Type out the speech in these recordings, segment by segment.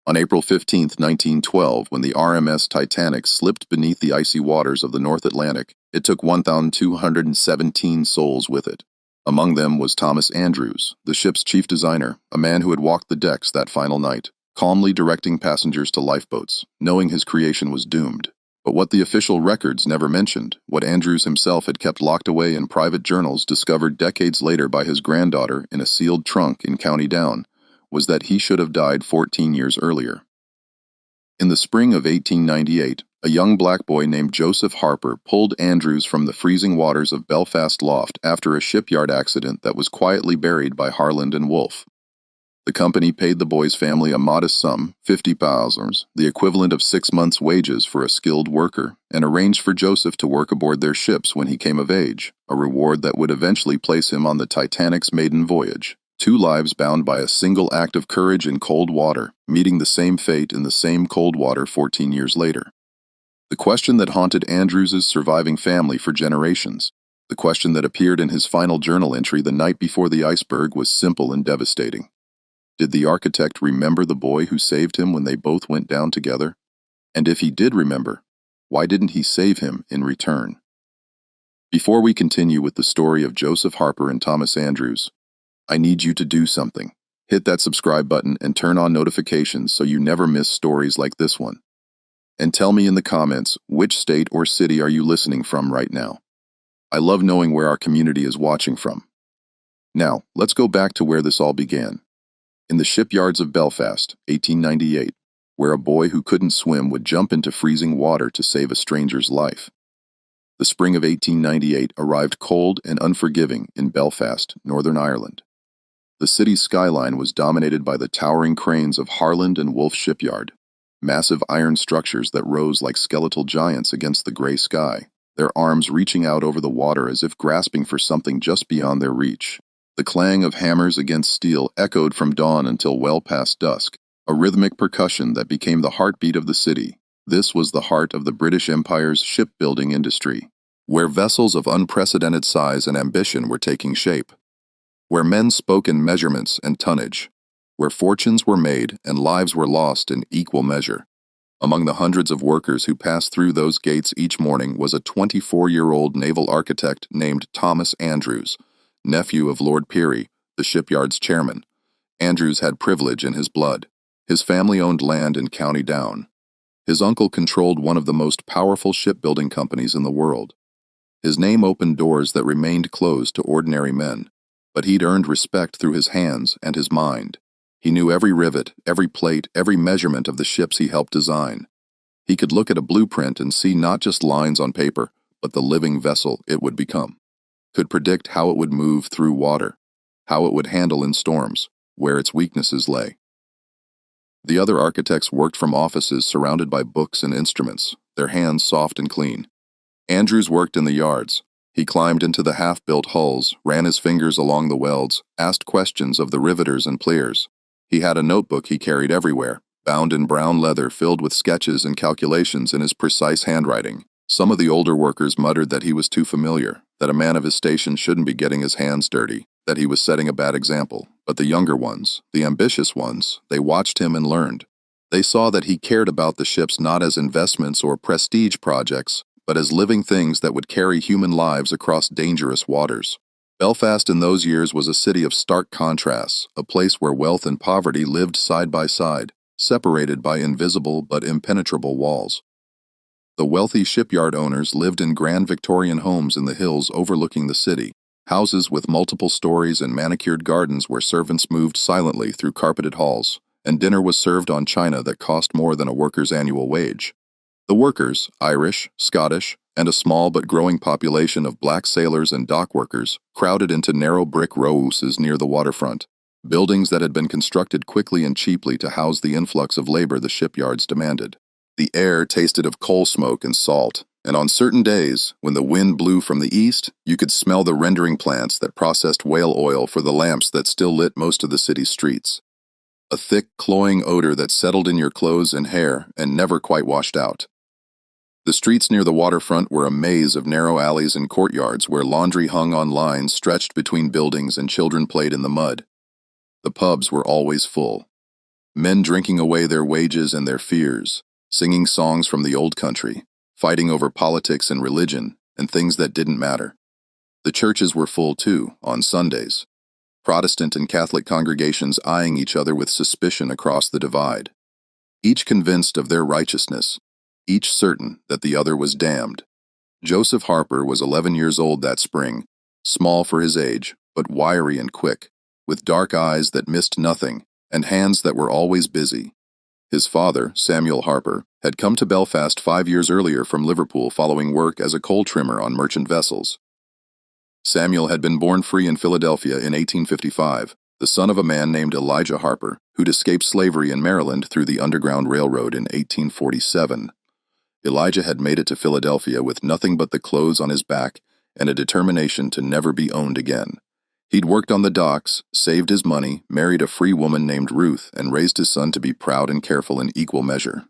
On April 15, 1912, when the RMS Titanic slipped beneath the icy waters of the North Atlantic, it took 1,217 souls with it. Among them was Thomas Andrews, the ship's chief designer, a man who had walked the decks that final night, calmly directing passengers to lifeboats, knowing his creation was doomed. But what the official records never mentioned, what Andrews himself had kept locked away in private journals discovered decades later by his granddaughter in a sealed trunk in County Down, was that he should have died 14 years earlier. In the spring of 1898, a young black boy named Joseph Harper pulled Andrews from the freezing waters of Belfast Loft after a shipyard accident that was quietly buried by Harland and Wolff. The company paid the boy's family a modest sum, £50, the equivalent of 6 months' wages for a skilled worker, and arranged for Joseph to work aboard their ships when he came of age, a reward that would eventually place him on the Titanic's maiden voyage. 2 lives bound by a single act of courage in cold water, meeting the same fate in the same cold water 14 years later. The question that haunted Andrews' surviving family for generations, the question that appeared in his final journal entry the night before the iceberg, was simple and devastating. Did the architect remember the boy who saved him when they both went down together? And if he did remember, why didn't he save him in return? Before we continue with the story of Joseph Harper and Thomas Andrews, I need you to do something. Hit that subscribe button and turn on notifications so you never miss stories like this one. And tell me in the comments, which state or city are you listening from right now? I love knowing where our community is watching from. Now, let's go back to where this all began. In the shipyards of Belfast, 1898, where a boy who couldn't swim would jump into freezing water to save a stranger's life. The spring of 1898 arrived cold and unforgiving in Belfast, Northern Ireland. The city's skyline was dominated by the towering cranes of Harland and Wolff shipyard, massive iron structures that rose like skeletal giants against the gray sky, their arms reaching out over the water as if grasping for something just beyond their reach. The clang of hammers against steel echoed from dawn until well past dusk, a rhythmic percussion that became the heartbeat of the city. This was the heart of the British Empire's shipbuilding industry, where vessels of unprecedented size and ambition were taking shape, where men spoke in measurements and tonnage, where fortunes were made and lives were lost in equal measure. Among the hundreds of workers who passed through those gates each morning was a 24-year-old naval architect named Thomas Andrews, nephew of Lord Peary, the shipyard's chairman. Andrews had privilege in his blood. His family owned land in County Down. His uncle controlled one of the most powerful shipbuilding companies in the world. His name opened doors that remained closed to ordinary men, but he'd earned respect through his hands and his mind. He knew every rivet, every plate, every measurement of the ships he helped design. He could look at a blueprint and see not just lines on paper, but the living vessel it would become. Could predict how it would move through water, how it would handle in storms, where its weaknesses lay. The other architects worked from offices surrounded by books and instruments, their hands soft and clean. Andrews worked in the yards. He climbed into the half-built hulls, ran his fingers along the welds, asked questions of the riveters and pliers. He had a notebook he carried everywhere, bound in brown leather filled with sketches and calculations in his precise handwriting. Some of the older workers muttered that he was too familiar, that a man of his station shouldn't be getting his hands dirty, that he was setting a bad example. But the younger ones, the ambitious ones, they watched him and learned. They saw that he cared about the ships not as investments or prestige projects, but as living things that would carry human lives across dangerous waters. Belfast in those years was a city of stark contrasts, a place where wealth and poverty lived side by side, separated by invisible but impenetrable walls. The wealthy shipyard owners lived in grand Victorian homes in the hills overlooking the city, houses with multiple stories and manicured gardens where servants moved silently through carpeted halls, and dinner was served on china that cost more than a worker's annual wage. The workers, Irish, Scottish, and a small but growing population of black sailors and dock workers, crowded into narrow brick row houses near the waterfront, buildings that had been constructed quickly and cheaply to house the influx of labor the shipyards demanded. The air tasted of coal smoke and salt, and on certain days, when the wind blew from the east, you could smell the rendering plants that processed whale oil for the lamps that still lit most of the city's streets. A thick, cloying odor that settled in your clothes and hair and never quite washed out. The streets near the waterfront were a maze of narrow alleys and courtyards where laundry hung on lines stretched between buildings and children played in the mud. The pubs were always full. Men drinking away their wages and their fears, singing songs from the old country, fighting over politics and religion, and things that didn't matter. The churches were full too, on Sundays. Protestant and Catholic congregations eyeing each other with suspicion across the divide. Each convinced of their righteousness, each certain that the other was damned. Joseph Harper was 11 years old that spring, small for his age, but wiry and quick, with dark eyes that missed nothing and hands that were always busy. His father, Samuel Harper, had come to Belfast 5 years earlier from Liverpool following work as a coal trimmer on merchant vessels. Samuel had been born free in Philadelphia in 1855, the son of a man named Elijah Harper, who'd escaped slavery in Maryland through the Underground Railroad in 1847. Elijah had made it to Philadelphia with nothing but the clothes on his back and a determination to never be owned again. He'd worked on the docks, saved his money, married a free woman named Ruth, and raised his son to be proud and careful in equal measure.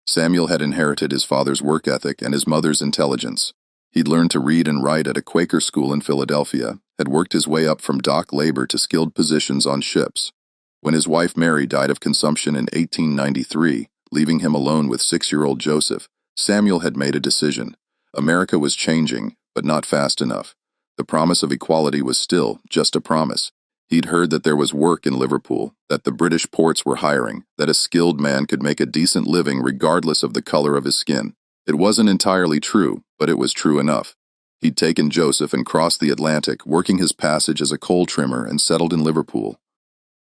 Samuel had inherited his father's work ethic and his mother's intelligence. He'd learned to read and write at a Quaker school in Philadelphia, had worked his way up from dock labor to skilled positions on ships. When his wife Mary died of consumption in 1893, leaving him alone with 6-year-old Joseph, Samuel had made a decision. America was changing, but not fast enough. The promise of equality was still just a promise. He'd heard that there was work in Liverpool, that the British ports were hiring, that a skilled man could make a decent living regardless of the color of his skin. It wasn't entirely true, but it was true enough. He'd taken Joseph and crossed the Atlantic, working his passage as a coal trimmer, and settled in Liverpool.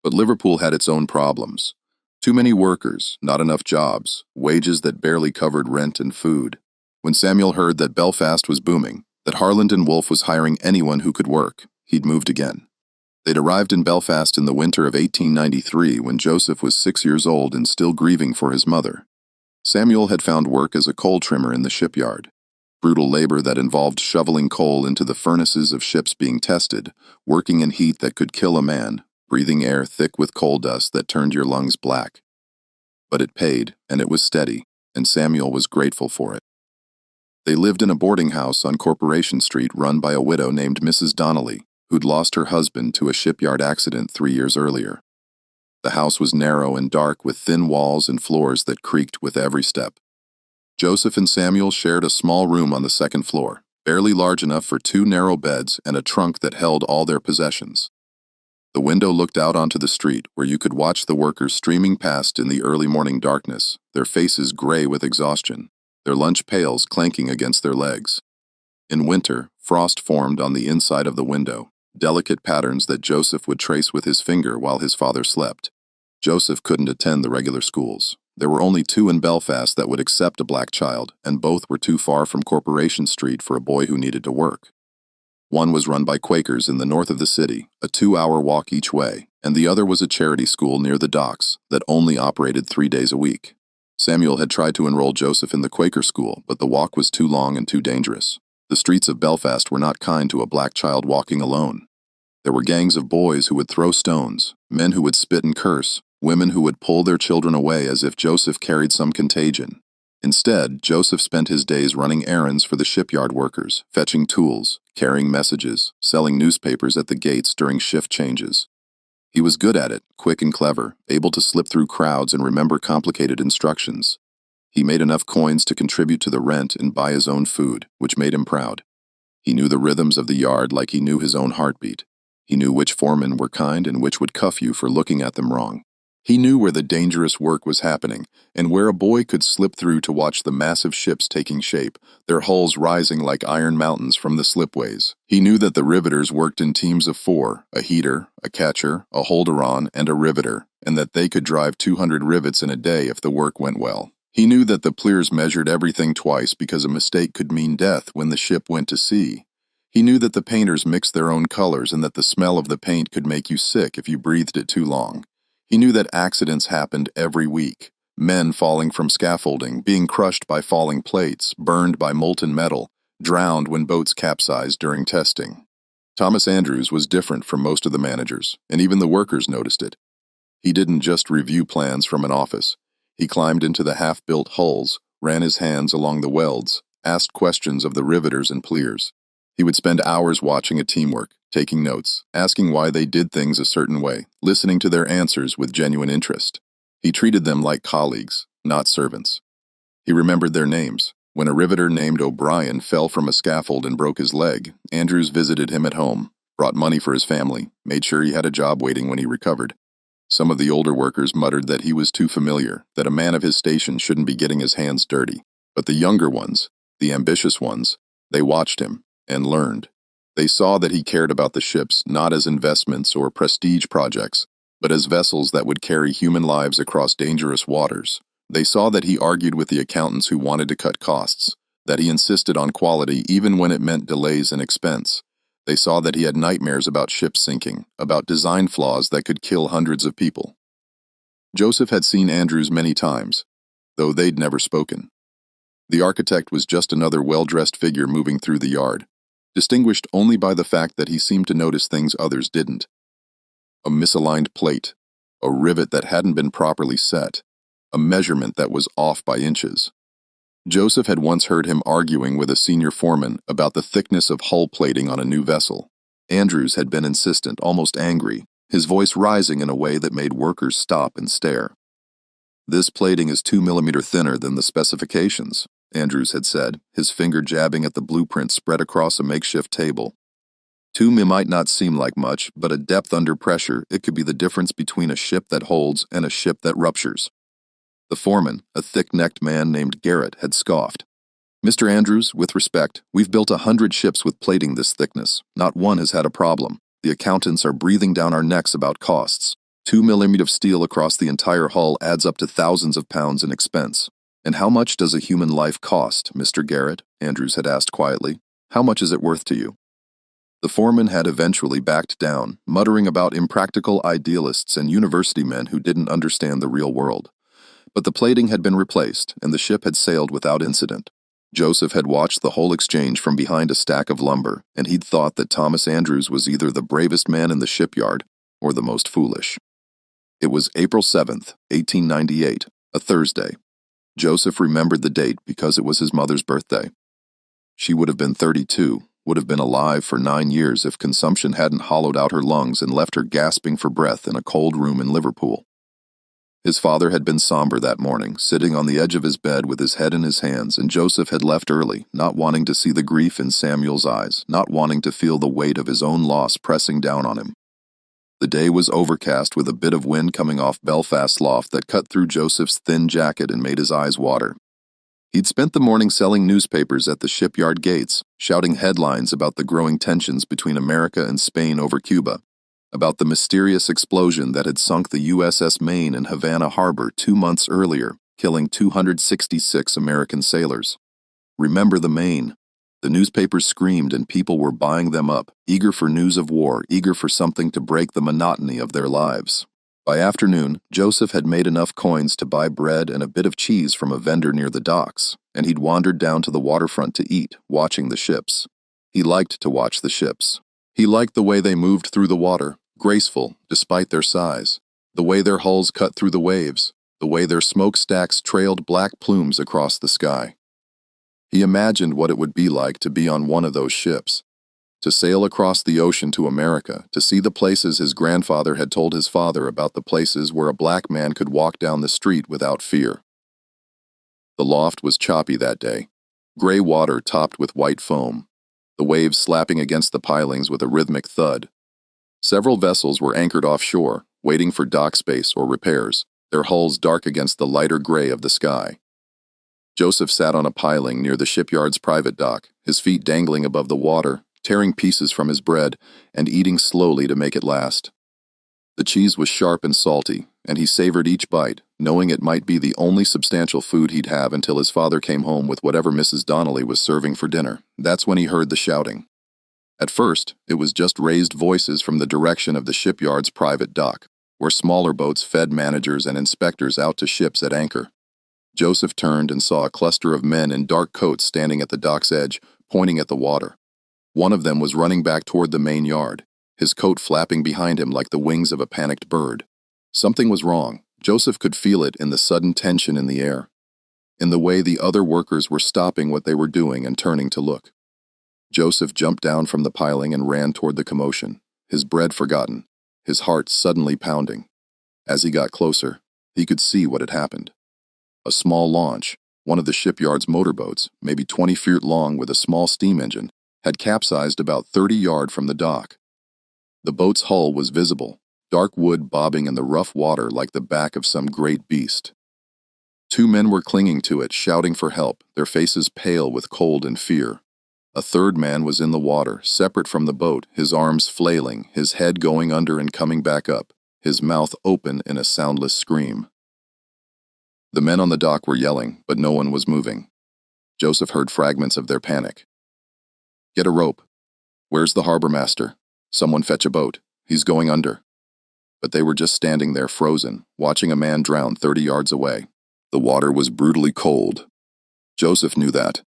But Liverpool had its own problems. Too many workers, not enough jobs, wages that barely covered rent and food. When Samuel heard that Belfast was booming, that Harland and Wolff was hiring anyone who could work, he'd moved again. They'd arrived in Belfast in the winter of 1893 when Joseph was 6 years old and still grieving for his mother. Samuel had found work as a coal trimmer in the shipyard. Brutal labor that involved shoveling coal into the furnaces of ships being tested, working in heat that could kill a man, breathing air thick with coal dust that turned your lungs black. But it paid, and it was steady, and Samuel was grateful for it. They lived in a boarding house on Corporation Street run by a widow named Mrs. Donnelly, who'd lost her husband to a shipyard accident 3 years earlier. The house was narrow and dark with thin walls and floors that creaked with every step. Joseph and Samuel shared a small room on the second floor, barely large enough for 2 narrow beds and a trunk that held all their possessions. The window looked out onto the street where you could watch the workers streaming past in the early morning darkness, their faces gray with exhaustion, their lunch pails clanking against their legs. In winter, frost formed on the inside of the window, delicate patterns that Joseph would trace with his finger while his father slept. Joseph couldn't attend the regular schools. There were only 2 in Belfast that would accept a black child, and both were too far from Corporation Street for a boy who needed to work. One was run by Quakers in the north of the city, a 2-hour walk each way, and the other was a charity school near the docks that only operated 3 days a week. Samuel had tried to enroll Joseph in the Quaker school, but the walk was too long and too dangerous. The streets of Belfast were not kind to a black child walking alone. There were gangs of boys who would throw stones, men who would spit and curse, women who would pull their children away as if Joseph carried some contagion. Instead, Joseph spent his days running errands for the shipyard workers, fetching tools, carrying messages, selling newspapers at the gates during shift changes. He was good at it, quick and clever, able to slip through crowds and remember complicated instructions. He made enough coins to contribute to the rent and buy his own food, which made him proud. He knew the rhythms of the yard like he knew his own heartbeat. He knew which foremen were kind and which would cuff you for looking at them wrong. He knew where the dangerous work was happening and where a boy could slip through to watch the massive ships taking shape, their hulls rising like iron mountains from the slipways. He knew that the riveters worked in teams of 4, a heater, a catcher, a holder-on, and a riveter, and that they could drive 200 rivets in a day if the work went well. He knew that the pliers measured everything twice because a mistake could mean death when the ship went to sea. He knew that the painters mixed their own colors and that the smell of the paint could make you sick if you breathed it too long. He knew that accidents happened every week. Men falling from scaffolding, being crushed by falling plates, burned by molten metal, drowned when boats capsized during testing. Thomas Andrews was different from most of the managers, and even the workers noticed it. He didn't just review plans from an office. He climbed into the half-built hulls, ran his hands along the welds, asked questions of the riveters and pliers. He would spend hours watching a teamwork, taking notes, asking why they did things a certain way, listening to their answers with genuine interest. He treated them like colleagues, not servants. He remembered their names. When a riveter named O'Brien fell from a scaffold and broke his leg, Andrews visited him at home, brought money for his family, made sure he had a job waiting when he recovered. Some of the older workers muttered that he was too familiar, that a man of his station shouldn't be getting his hands dirty. But the younger ones, the ambitious ones, they watched him and learned. They saw that he cared about the ships not as investments or prestige projects, but as vessels that would carry human lives across dangerous waters. They saw that he argued with the accountants who wanted to cut costs, that he insisted on quality even when it meant delays and expense. They saw that he had nightmares about ships sinking, about design flaws that could kill hundreds of people. Joseph had seen Andrews many times, though they'd never spoken. The architect was just another well-dressed figure moving through the yard, distinguished only by the fact that he seemed to notice things others didn't. A misaligned plate, a rivet that hadn't been properly set, a measurement that was off by inches. Joseph had once heard him arguing with a senior foreman about the thickness of hull plating on a new vessel. Andrews had been insistent, almost angry, his voice rising in a way that made workers stop and stare. "This plating is 2 millimeters thinner than the specifications," Andrews had said, his finger jabbing at the blueprint spread across a makeshift table. 2 might not seem like much, but at depth under pressure, it could be the difference between a ship that holds and a ship that ruptures. The foreman, a thick-necked man named Garrett, had scoffed. "Mr. Andrews, with respect, we've built 100 ships with plating this thickness. Not one has had a problem. The accountants are breathing down our necks about costs. 2 millimeters of steel across the entire hull adds up to thousands of pounds in expense. And how much does a human life cost, Mr. Garrett?" Andrews had asked quietly. "How much is it worth to you?" The foreman had eventually backed down, muttering about impractical idealists and university men who didn't understand the real world. But the plating had been replaced, and the ship had sailed without incident. Joseph had watched the whole exchange from behind a stack of lumber, and he'd thought that Thomas Andrews was either the bravest man in the shipyard or the most foolish. It was April 7th, 1898, a Thursday. Joseph remembered the date because it was his mother's birthday. She would have been 32, would have been alive for 9 years if consumption hadn't hollowed out her lungs and left her gasping for breath in a cold room in Liverpool. His father had been somber that morning, sitting on the edge of his bed with his head in his hands, and Joseph had left early, not wanting to see the grief in Samuel's eyes, not wanting to feel the weight of his own loss pressing down on him. The day was overcast with a bit of wind coming off Belfast's loft that cut through Joseph's thin jacket and made his eyes water. He'd spent the morning selling newspapers at the shipyard gates, shouting headlines about the growing tensions between America and Spain over Cuba, about the mysterious explosion that had sunk the USS Maine in Havana Harbor 2 months earlier, killing 266 American sailors. Remember the Maine. The newspapers screamed and people were buying them up, eager for news of war, eager for something to break the monotony of their lives. By afternoon, Joseph had made enough coins to buy bread and a bit of cheese from a vendor near the docks, and he'd wandered down to the waterfront to eat, watching the ships. He liked to watch the ships. He liked the way they moved through the water, graceful despite their size, the way their hulls cut through the waves, the way their smokestacks trailed black plumes across the sky. He imagined what it would be like to be on one of those ships, to sail across the ocean to America, to see the places his grandfather had told his father about, the places where a black man could walk down the street without fear. The loft was choppy that day, gray water topped with white foam, the waves slapping against the pilings with a rhythmic thud. Several vessels were anchored offshore, waiting for dock space or repairs, their hulls dark against the lighter gray of the sky. Joseph sat on a piling near the shipyard's private dock, his feet dangling above the water, tearing pieces from his bread and eating slowly to make it last. The cheese was sharp and salty, and he savored each bite, knowing it might be the only substantial food he'd have until his father came home with whatever Mrs. Donnelly was serving for dinner. That's when he heard the shouting. At first, it was just raised voices from the direction of the shipyard's private dock, where smaller boats fed managers and inspectors out to ships at anchor. Joseph turned and saw a cluster of men in dark coats standing at the dock's edge, pointing at the water. One of them was running back toward the main yard, his coat flapping behind him like the wings of a panicked bird. Something was wrong. Joseph could feel it in the sudden tension in the air, in the way the other workers were stopping what they were doing and turning to look. Joseph jumped down from the piling and ran toward the commotion, his bread forgotten, his heart suddenly pounding. As he got closer, He could see what had happened. A small launch, one of the shipyard's motorboats, maybe 20 feet long with a small steam engine, had capsized about 30 yards from the dock. The boat's hull was visible, dark wood bobbing in the rough water like the back of some great beast. Two men were clinging to it, shouting for help, their faces pale with cold and fear. A third man was in the water, separate from the boat, his arms flailing, his head going under and coming back up, his mouth open in a soundless scream. The men on the dock were yelling, but no one was moving. Joseph heard fragments of their panic. "Get a rope. Where's the harbor master? Someone fetch a boat. He's going under." But they were just standing there frozen, watching a man drown 30 yards away. The water was brutally cold. Joseph knew that.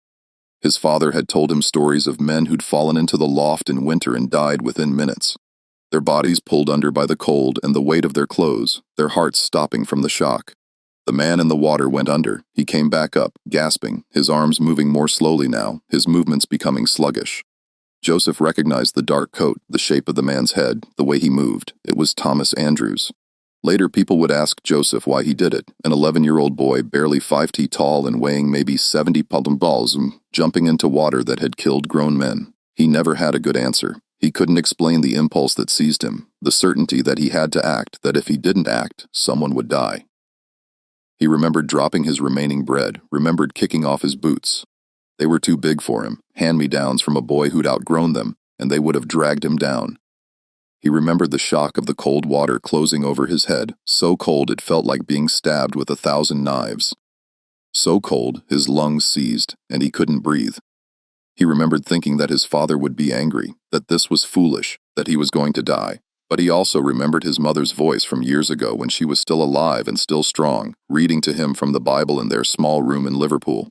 His father had told him stories of men who'd fallen into the loft in winter and died within minutes. Their bodies pulled under by the cold and the weight of their clothes, their hearts stopping from the shock. The man in the water went under. He came back up, gasping, his arms moving more slowly now, his movements becoming sluggish. Joseph recognized the dark coat, the shape of the man's head, the way he moved. It was Thomas Andrews. Later, people would ask Joseph why he did it, an 11-year-old boy barely 5 feet tall and weighing maybe 70 pounds, jumping into water that had killed grown men. He never had a good answer. He couldn't explain the impulse that seized him, the certainty that he had to act, that if he didn't act, someone would die. He remembered dropping his remaining bread, remembered kicking off his boots. They were too big for him, hand-me-downs from a boy who'd outgrown them, and they would have dragged him down. He remembered the shock of the cold water closing over his head, so cold it felt like being stabbed with 1,000 knives. So cold, his lungs seized, and he couldn't breathe. He remembered thinking that his father would be angry, that this was foolish, that he was going to die. But he also remembered his mother's voice from years ago when she was still alive and still strong, reading to him from the Bible in their small room in Liverpool.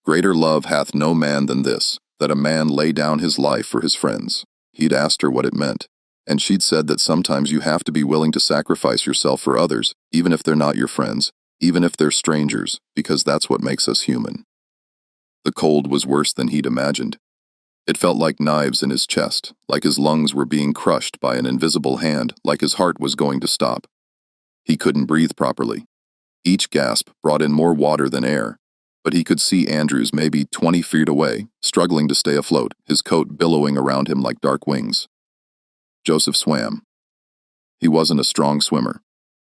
"Greater love hath no man than this, that a man lay down his life for his friends." He'd asked her what it meant. And she'd said that sometimes you have to be willing to sacrifice yourself for others, even if they're not your friends, even if they're strangers, because that's what makes us human. The cold was worse than he'd imagined. It felt like knives in his chest, like his lungs were being crushed by an invisible hand, like his heart was going to stop. He couldn't breathe properly. Each gasp brought in more water than air, but he could see Andrews maybe 20 feet away, struggling to stay afloat, his coat billowing around him like dark wings. Joseph swam. He wasn't a strong swimmer.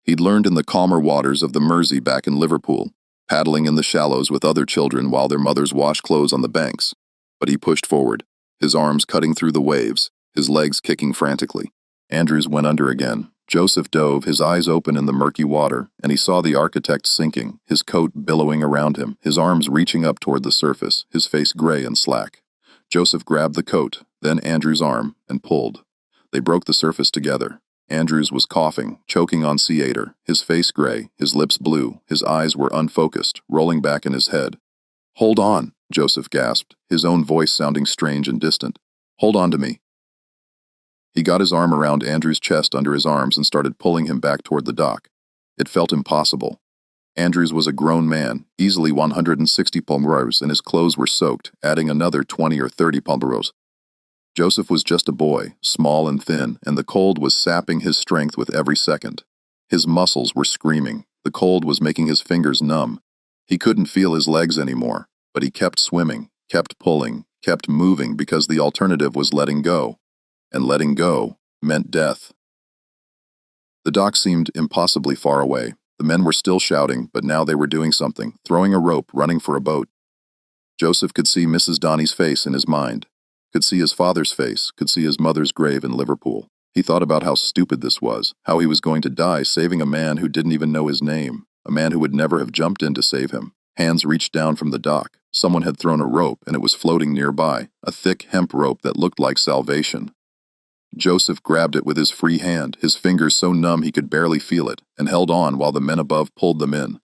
He'd learned in the calmer waters of the Mersey back in Liverpool, paddling in the shallows with other children while their mothers washed clothes on the banks. But he pushed forward, his arms cutting through the waves, his legs kicking frantically. Andrews went under again. Joseph dove, his eyes open in the murky water, and he saw the architect sinking, his coat billowing around him, his arms reaching up toward the surface, his face gray and slack. Joseph grabbed the coat, then Andrews' arm, and pulled. They broke the surface together. Andrews was coughing, choking on C8, his face gray, his lips blue, his eyes were unfocused, rolling back in his head. "Hold on," Joseph gasped, his own voice sounding strange and distant. "Hold on to me." He got his arm around Andrews' chest under his arms and started pulling him back toward the dock. It felt impossible. Andrews was a grown man, easily 160 pounds, and his clothes were soaked, adding another 20 or 30 pounds. Joseph was just a boy, small and thin, and the cold was sapping his strength with every second. His muscles were screaming. The cold was making his fingers numb. He couldn't feel his legs anymore, but he kept swimming, kept pulling, kept moving because the alternative was letting go. And letting go meant death. The dock seemed impossibly far away. The men were still shouting, but now they were doing something, throwing a rope, running for a boat. Joseph could see Mrs. Donnie's face in his mind. Could see his father's face, could see his mother's grave in Liverpool. He thought about how stupid this was, how he was going to die saving a man who didn't even know his name, a man who would never have jumped in to save him. Hands reached down from the dock. Someone had thrown a rope, and it was floating nearby, a thick hemp rope that looked like salvation. Joseph grabbed it with his free hand, his fingers so numb he could barely feel it, and held on while the men above pulled them in.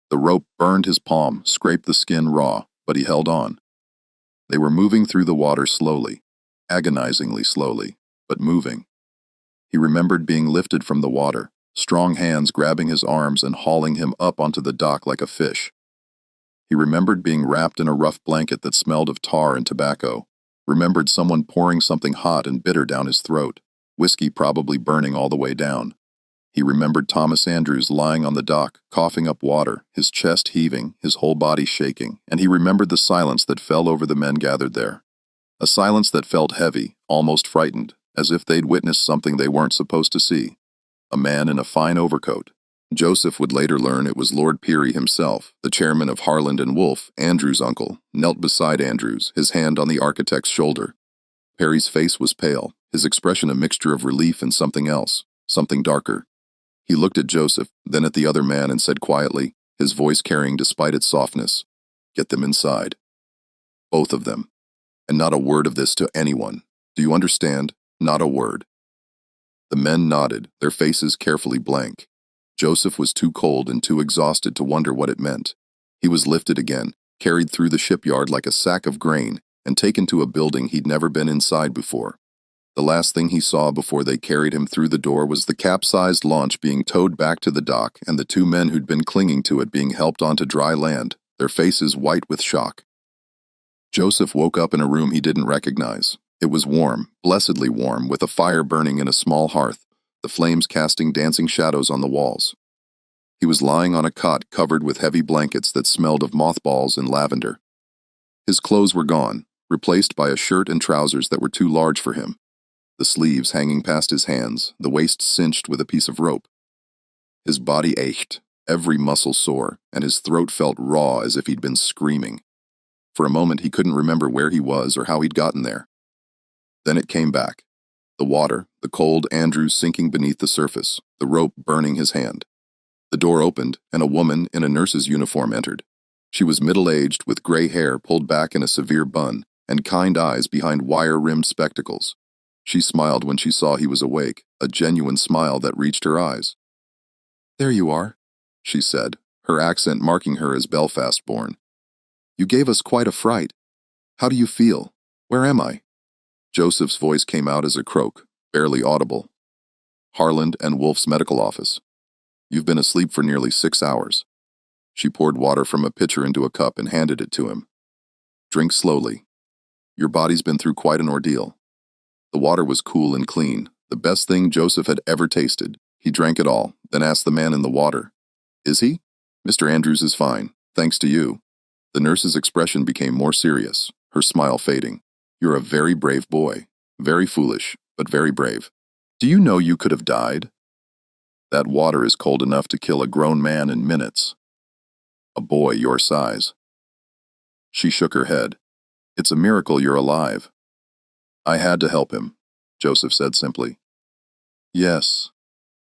The rope burned his palm, scraped the skin raw, but he held on. They were moving through the water slowly, agonizingly slowly, but moving. He remembered being lifted from the water, strong hands grabbing his arms and hauling him up onto the dock like a fish. He remembered being wrapped in a rough blanket that smelled of tar and tobacco, remembered someone pouring something hot and bitter down his throat, whiskey probably burning all the way down. He remembered Thomas Andrews lying on the dock, coughing up water, his chest heaving, his whole body shaking, and he remembered the silence that fell over the men gathered there. A silence that felt heavy, almost frightened, as if they'd witnessed something they weren't supposed to see. A man in a fine overcoat. Joseph would later learn it was Lord Peary himself, the chairman of Harland and Wolff, Andrews' uncle, knelt beside Andrews, his hand on the architect's shoulder. Peary's face was pale, his expression a mixture of relief and something else, something darker. He looked at Joseph, then at the other man and said quietly, his voice carrying despite its softness, "Get them inside. Both of them. And not a word of this to anyone. Do you understand? Not a word." The men nodded, their faces carefully blank. Joseph was too cold and too exhausted to wonder what it meant. He was lifted again, carried through the shipyard like a sack of grain, and taken to a building he'd never been inside before. The last thing he saw before they carried him through the door was the capsized launch being towed back to the dock and the two men who'd been clinging to it being helped onto dry land, their faces white with shock. Joseph woke up in a room he didn't recognize. It was warm, blessedly warm, with a fire burning in a small hearth, the flames casting dancing shadows on the walls. He was lying on a cot covered with heavy blankets that smelled of mothballs and lavender. His clothes were gone, replaced by a shirt and trousers that were too large for him, the sleeves hanging past his hands, the waist cinched with a piece of rope. His body ached, every muscle sore, and his throat felt raw as if he'd been screaming. For a moment he couldn't remember where he was or how he'd gotten there. Then it came back. The water, the cold Andrews sinking beneath the surface, the rope burning his hand. The door opened, and a woman in a nurse's uniform entered. She was middle-aged, with gray hair pulled back in a severe bun, and kind eyes behind wire-rimmed spectacles. She smiled when she saw he was awake, a genuine smile that reached her eyes. "There you are," she said, her accent marking her as Belfast-born. "You gave us quite a fright. How do you feel? Where am I?" Joseph's voice came out as a croak, barely audible. "Harland and Wolff's medical office. You've been asleep for nearly 6 hours." She poured water from a pitcher into a cup and handed it to him. "Drink slowly. Your body's been through quite an ordeal." The water was cool and clean, the best thing Joseph had ever tasted. He drank it all, then asked the man in the water, "Is he?" "Mr. Andrews is fine, thanks to you." The nurse's expression became more serious, her smile fading. "You're a very brave boy. Very foolish, but very brave. Do you know you could have died? That water is cold enough to kill a grown man in minutes. A boy your size." She shook her head. "It's a miracle you're alive." "I had to help him," Joseph said simply. "Yes,"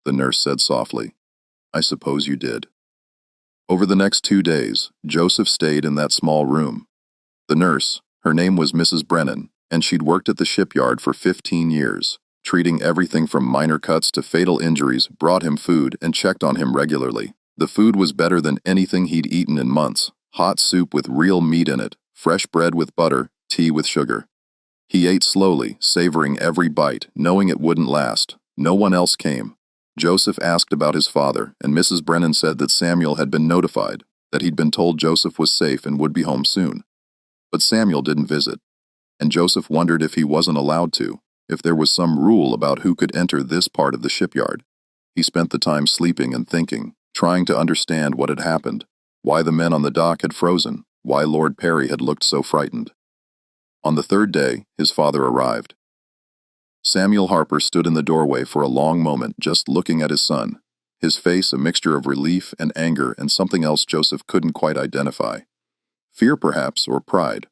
the nurse said softly. "I suppose you did." Over the next 2 days, Joseph stayed in that small room. The nurse, her name was Mrs. Brennan, and she'd worked at the shipyard for 15 years, treating everything from minor cuts to fatal injuries, brought him food and checked on him regularly. The food was better than anything he'd eaten in months. Hot soup with real meat in it, fresh bread with butter, tea with sugar. He ate slowly, savoring every bite, knowing it wouldn't last. No one else came. Joseph asked about his father, and Mrs. Brennan said that Samuel had been notified, that he'd been told Joseph was safe and would be home soon. But Samuel didn't visit, and Joseph wondered if he wasn't allowed to, if there was some rule about who could enter this part of the shipyard. He spent the time sleeping and thinking, trying to understand what had happened, why the men on the dock had frozen, why Lord Peary had looked so frightened. On the 3rd day, his father arrived. Samuel Harper stood in the doorway for a long moment, just looking at his son, his face a mixture of relief and anger and something else Joseph couldn't quite identify. Fear, perhaps, or pride.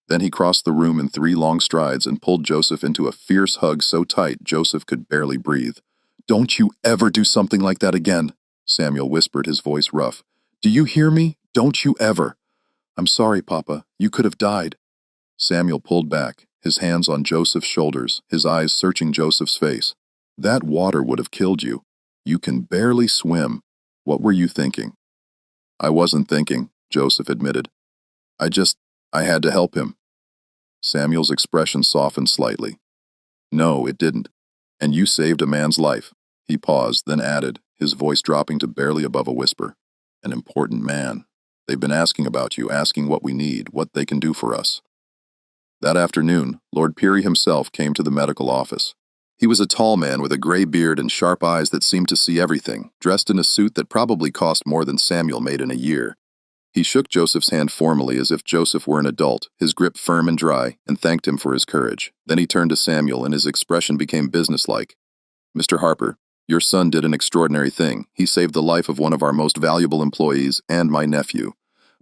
Then he crossed the room in 3 long strides and pulled Joseph into a fierce hug so tight Joseph could barely breathe. "Don't you ever do something like that again," Samuel whispered, his voice rough. "Do you hear me? Don't you ever." "I'm sorry, Papa. You could have died." Samuel pulled back, his hands on Joseph's shoulders, his eyes searching Joseph's face. "That water would have killed you. You can barely swim. What were you thinking?" "I wasn't thinking," Joseph admitted. I had to help him." Samuel's expression softened slightly. "No, it didn't. And you saved a man's life." He paused, then added, his voice dropping to barely above a whisper. "An important man. They've been asking about you, asking what we need, what they can do for us." That afternoon, Lord Peary himself came to the medical office. He was a tall man with a gray beard and sharp eyes that seemed to see everything, dressed in a suit that probably cost more than Samuel made in a year. He shook Joseph's hand formally as if Joseph were an adult, his grip firm and dry, and thanked him for his courage. Then he turned to Samuel and his expression became businesslike. "Mr. Harper, your son did an extraordinary thing. He saved the life of one of our most valuable employees and my nephew.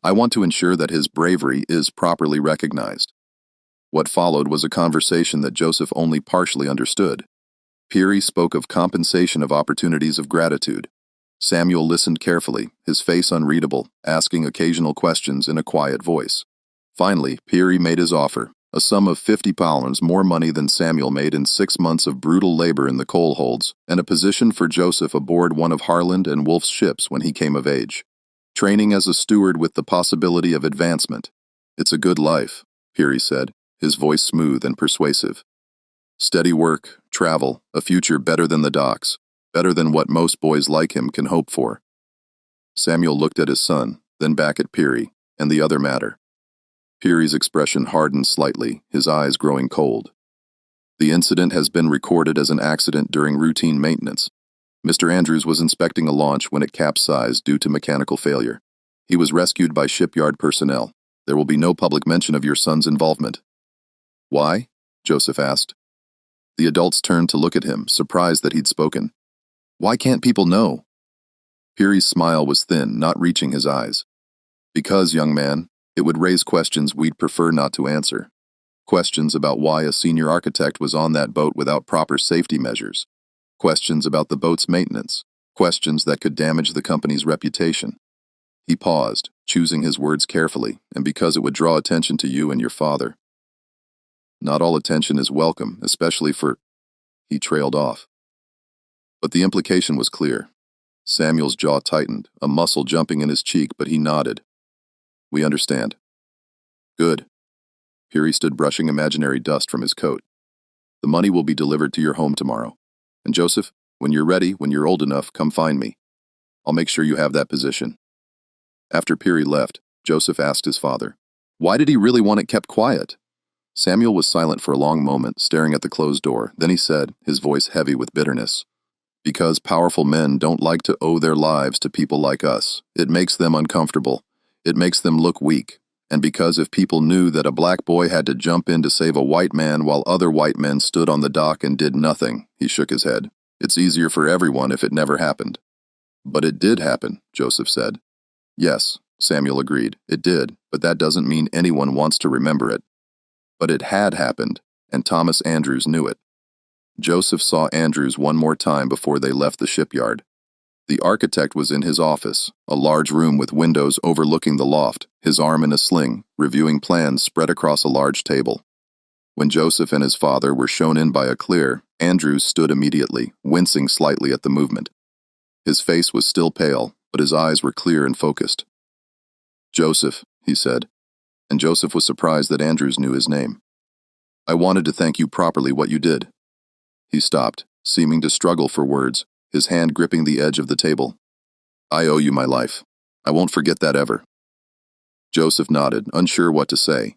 I want to ensure that his bravery is properly recognized." What followed was a conversation that Joseph only partially understood. Peary spoke of compensation of opportunities of gratitude. Samuel listened carefully, his face unreadable, asking occasional questions in a quiet voice. Finally, Peary made his offer, a sum of £50, more money than Samuel made in 6 months of brutal labor in the coal holds, and a position for Joseph aboard one of Harland and Wolff's ships when he came of age. Training as a steward with the possibility of advancement. "It's a good life," Peary said, his voice smooth and persuasive. "Steady work, travel, a future better than the docks, better than what most boys like him can hope for." Samuel looked at his son, then back at Peary, and the other matter. Peary's expression hardened slightly, his eyes growing cold. "The incident has been recorded as an accident during routine maintenance. Mr. Andrews was inspecting a launch when it capsized due to mechanical failure. He was rescued by shipyard personnel. There will be no public mention of your son's involvement." "Why?" Joseph asked. The adults turned to look at him, surprised that he'd spoken. "Why can't people know?" Peary's smile was thin, not reaching his eyes. "Because, young man, it would raise questions we'd prefer not to answer. Questions about why a senior architect was on that boat without proper safety measures. Questions about the boat's maintenance. Questions that could damage the company's reputation." He paused, choosing his words carefully, "and because it would draw attention to you and your father." "Not all attention is welcome, especially for—" He trailed off. But the implication was clear. Samuel's jaw tightened, a muscle jumping in his cheek, but he nodded. "We understand." "Good." Peary stood brushing imaginary dust from his coat. "The money will be delivered to your home tomorrow. And Joseph, when you're ready, when you're old enough, come find me. I'll make sure you have that position." After Peary left, Joseph asked his father, "Why did he really want it kept quiet?" Samuel was silent for a long moment, staring at the closed door. Then he said, his voice heavy with bitterness, "Because powerful men don't like to owe their lives to people like us. It makes them uncomfortable. It makes them look weak. And because if people knew that a black boy had to jump in to save a white man while other white men stood on the dock and did nothing," he shook his head, "it's easier for everyone if it never happened." "But it did happen," Joseph said. "Yes," Samuel agreed, "it did, but that doesn't mean anyone wants to remember it." But it had happened, and Thomas Andrews knew it. Joseph saw Andrews one more time before they left the shipyard. The architect was in his office, a large room with windows overlooking the loft, his arm in a sling, reviewing plans spread across a large table. When Joseph and his father were shown in by a clear, Andrews stood immediately, wincing slightly at the movement. His face was still pale, but his eyes were clear and focused. "Joseph," he said, and Joseph was surprised that Andrews knew his name. "I wanted to thank you properly what you did." He stopped, seeming to struggle for words, his hand gripping the edge of the table. "I owe you my life. I won't forget that ever." Joseph nodded, unsure what to say.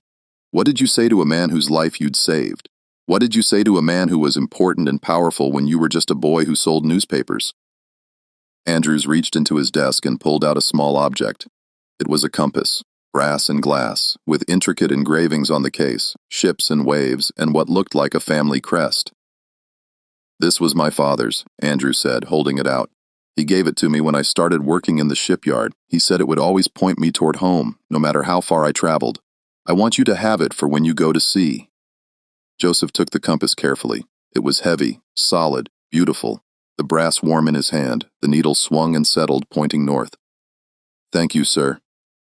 "What did you say to a man whose life you'd saved? What did you say to a man who was important and powerful when you were just a boy who sold newspapers?" Andrews reached into his desk and pulled out a small object. It was a compass, brass and glass, with intricate engravings on the case, ships and waves, and what looked like a family crest. "This was my father's," Andrew said, holding it out. "He gave it to me when I started working in the shipyard. He said it would always point me toward home, no matter how far I traveled. I want you to have it for when you go to sea." Joseph took the compass carefully. It was heavy, solid, beautiful, the brass warm in his hand, the needle swung and settled, pointing north. "Thank you, sir."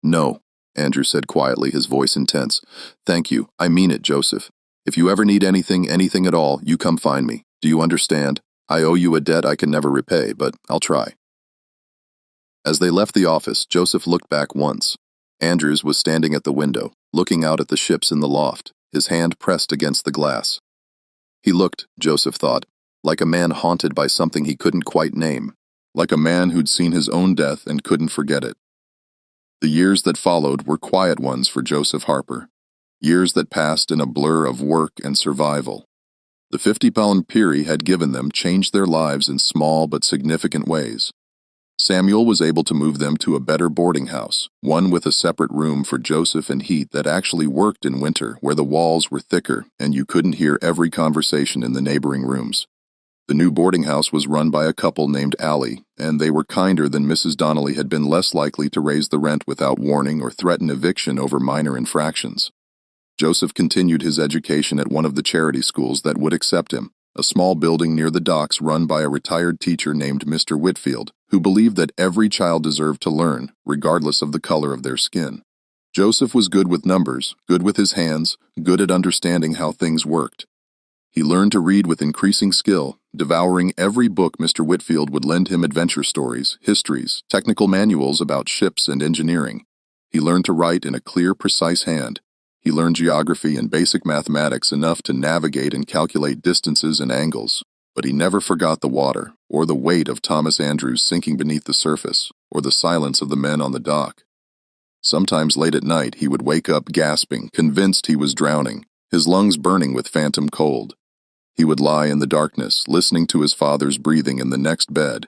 "No," Andrew said quietly, his voice intense. "Thank you. I mean it, Joseph. If you ever need anything at all, you come find me. Do you understand? I owe you a debt I can never repay, but I'll try." As they left the office, Joseph looked back once. Andrews was standing at the window, looking out at the ships in the loft, his hand pressed against the glass. He looked, Joseph thought, like a man haunted by something he couldn't quite name, like a man who'd seen his own death and couldn't forget it. The years that followed were quiet ones for Joseph Harper, years that passed in a blur of work and survival. The 50-pound Peary had given them changed their lives in small but significant ways. Samuel was able to move them to a better boarding house, one with a separate room for Joseph and heat that actually worked in winter, where the walls were thicker and you couldn't hear every conversation in the neighboring rooms. The new boarding house was run by a couple named Allie, and they were kinder than Mrs. Donnelly had been, less likely to raise the rent without warning or threaten eviction over minor infractions. Joseph continued his education at one of the charity schools that would accept him, a small building near the docks run by a retired teacher named Mr. Whitfield, who believed that every child deserved to learn, regardless of the color of their skin. Joseph was good with numbers, good with his hands, good at understanding how things worked. He learned to read with increasing skill, devouring every book Mr. Whitfield would lend him: adventure stories, histories, technical manuals about ships and engineering. He learned to write in a clear, precise hand. He learned geography and basic mathematics enough to navigate and calculate distances and angles, but he never forgot the water, or the weight of Thomas Andrews sinking beneath the surface, or the silence of the men on the dock. Sometimes late at night he would wake up gasping, convinced he was drowning, his lungs burning with phantom cold. He would lie in the darkness, listening to his father's breathing in the next bed,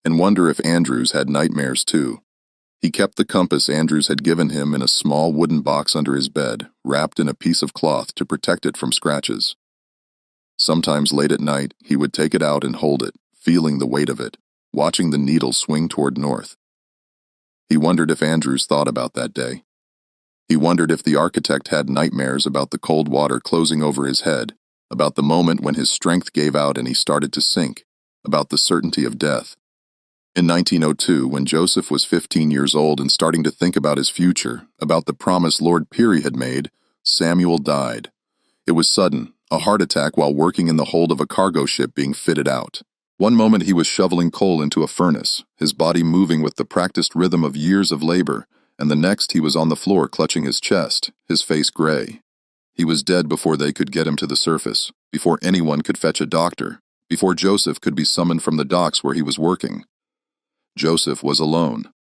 and wonder if Andrews had nightmares too. He kept the compass Andrews had given him in a small wooden box under his bed, wrapped in a piece of cloth to protect it from scratches. Sometimes late at night, he would take it out and hold it, feeling the weight of it, watching the needle swing toward north. He wondered if Andrews thought about that day. He wondered if the architect had nightmares about the cold water closing over his head, about the moment when his strength gave out and he started to sink, about the certainty of death. In 1902, when Joseph was 15 years old and starting to think about his future, about the promise Lord Peary had made, Samuel died. It was sudden, a heart attack while working in the hold of a cargo ship being fitted out. One moment he was shoveling coal into a furnace, his body moving with the practiced rhythm of years of labor, and the next he was on the floor clutching his chest, his face gray. He was dead before they could get him to the surface, before anyone could fetch a doctor, before Joseph could be summoned from the docks where he was working. Joseph was alone.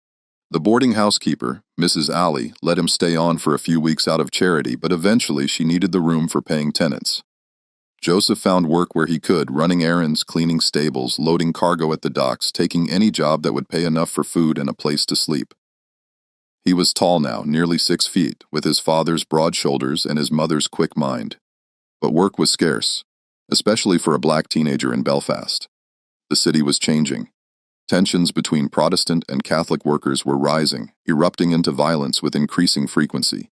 The boarding housekeeper, Mrs. Allie, let him stay on for a few weeks out of charity, but eventually she needed the room for paying tenants. Joseph found work where he could, running errands, cleaning stables, loading cargo at the docks, taking any job that would pay enough for food and a place to sleep. He was tall now, nearly 6 feet, with his father's broad shoulders and his mother's quick mind. But work was scarce, especially for a black teenager in Belfast. The city was changing. Tensions between Protestant and Catholic workers were rising, erupting into violence with increasing frequency.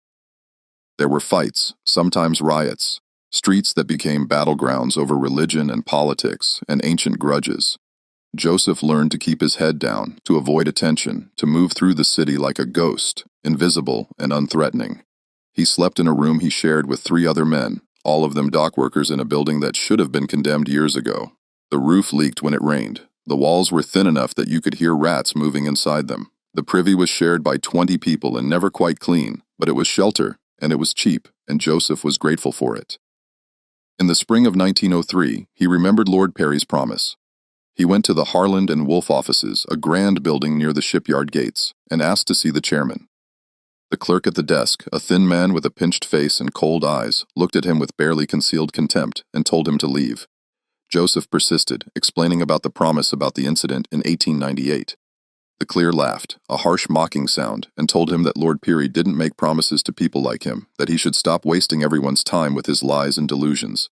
There were fights, sometimes riots, streets that became battlegrounds over religion and politics and ancient grudges. Joseph learned to keep his head down, to avoid attention, to move through the city like a ghost, invisible and unthreatening. He slept in a room he shared with 3 other men, all of them dock workers in a building that should have been condemned years ago. The roof leaked when it rained. The walls were thin enough that you could hear rats moving inside them. The privy was shared by 20 people and never quite clean, but it was shelter, and it was cheap, and Joseph was grateful for it. In the spring of 1903, he remembered Lord Peary's promise. He went to the Harland and Wolff offices, a grand building near the shipyard gates, and asked to see the chairman. The clerk at the desk, a thin man with a pinched face and cold eyes, looked at him with barely concealed contempt and told him to leave. Joseph persisted, explaining about the promise about the incident in 1898. The clerk laughed, a harsh mocking sound, and told him that Lord Peary didn't make promises to people like him, that he should stop wasting everyone's time with his lies and delusions.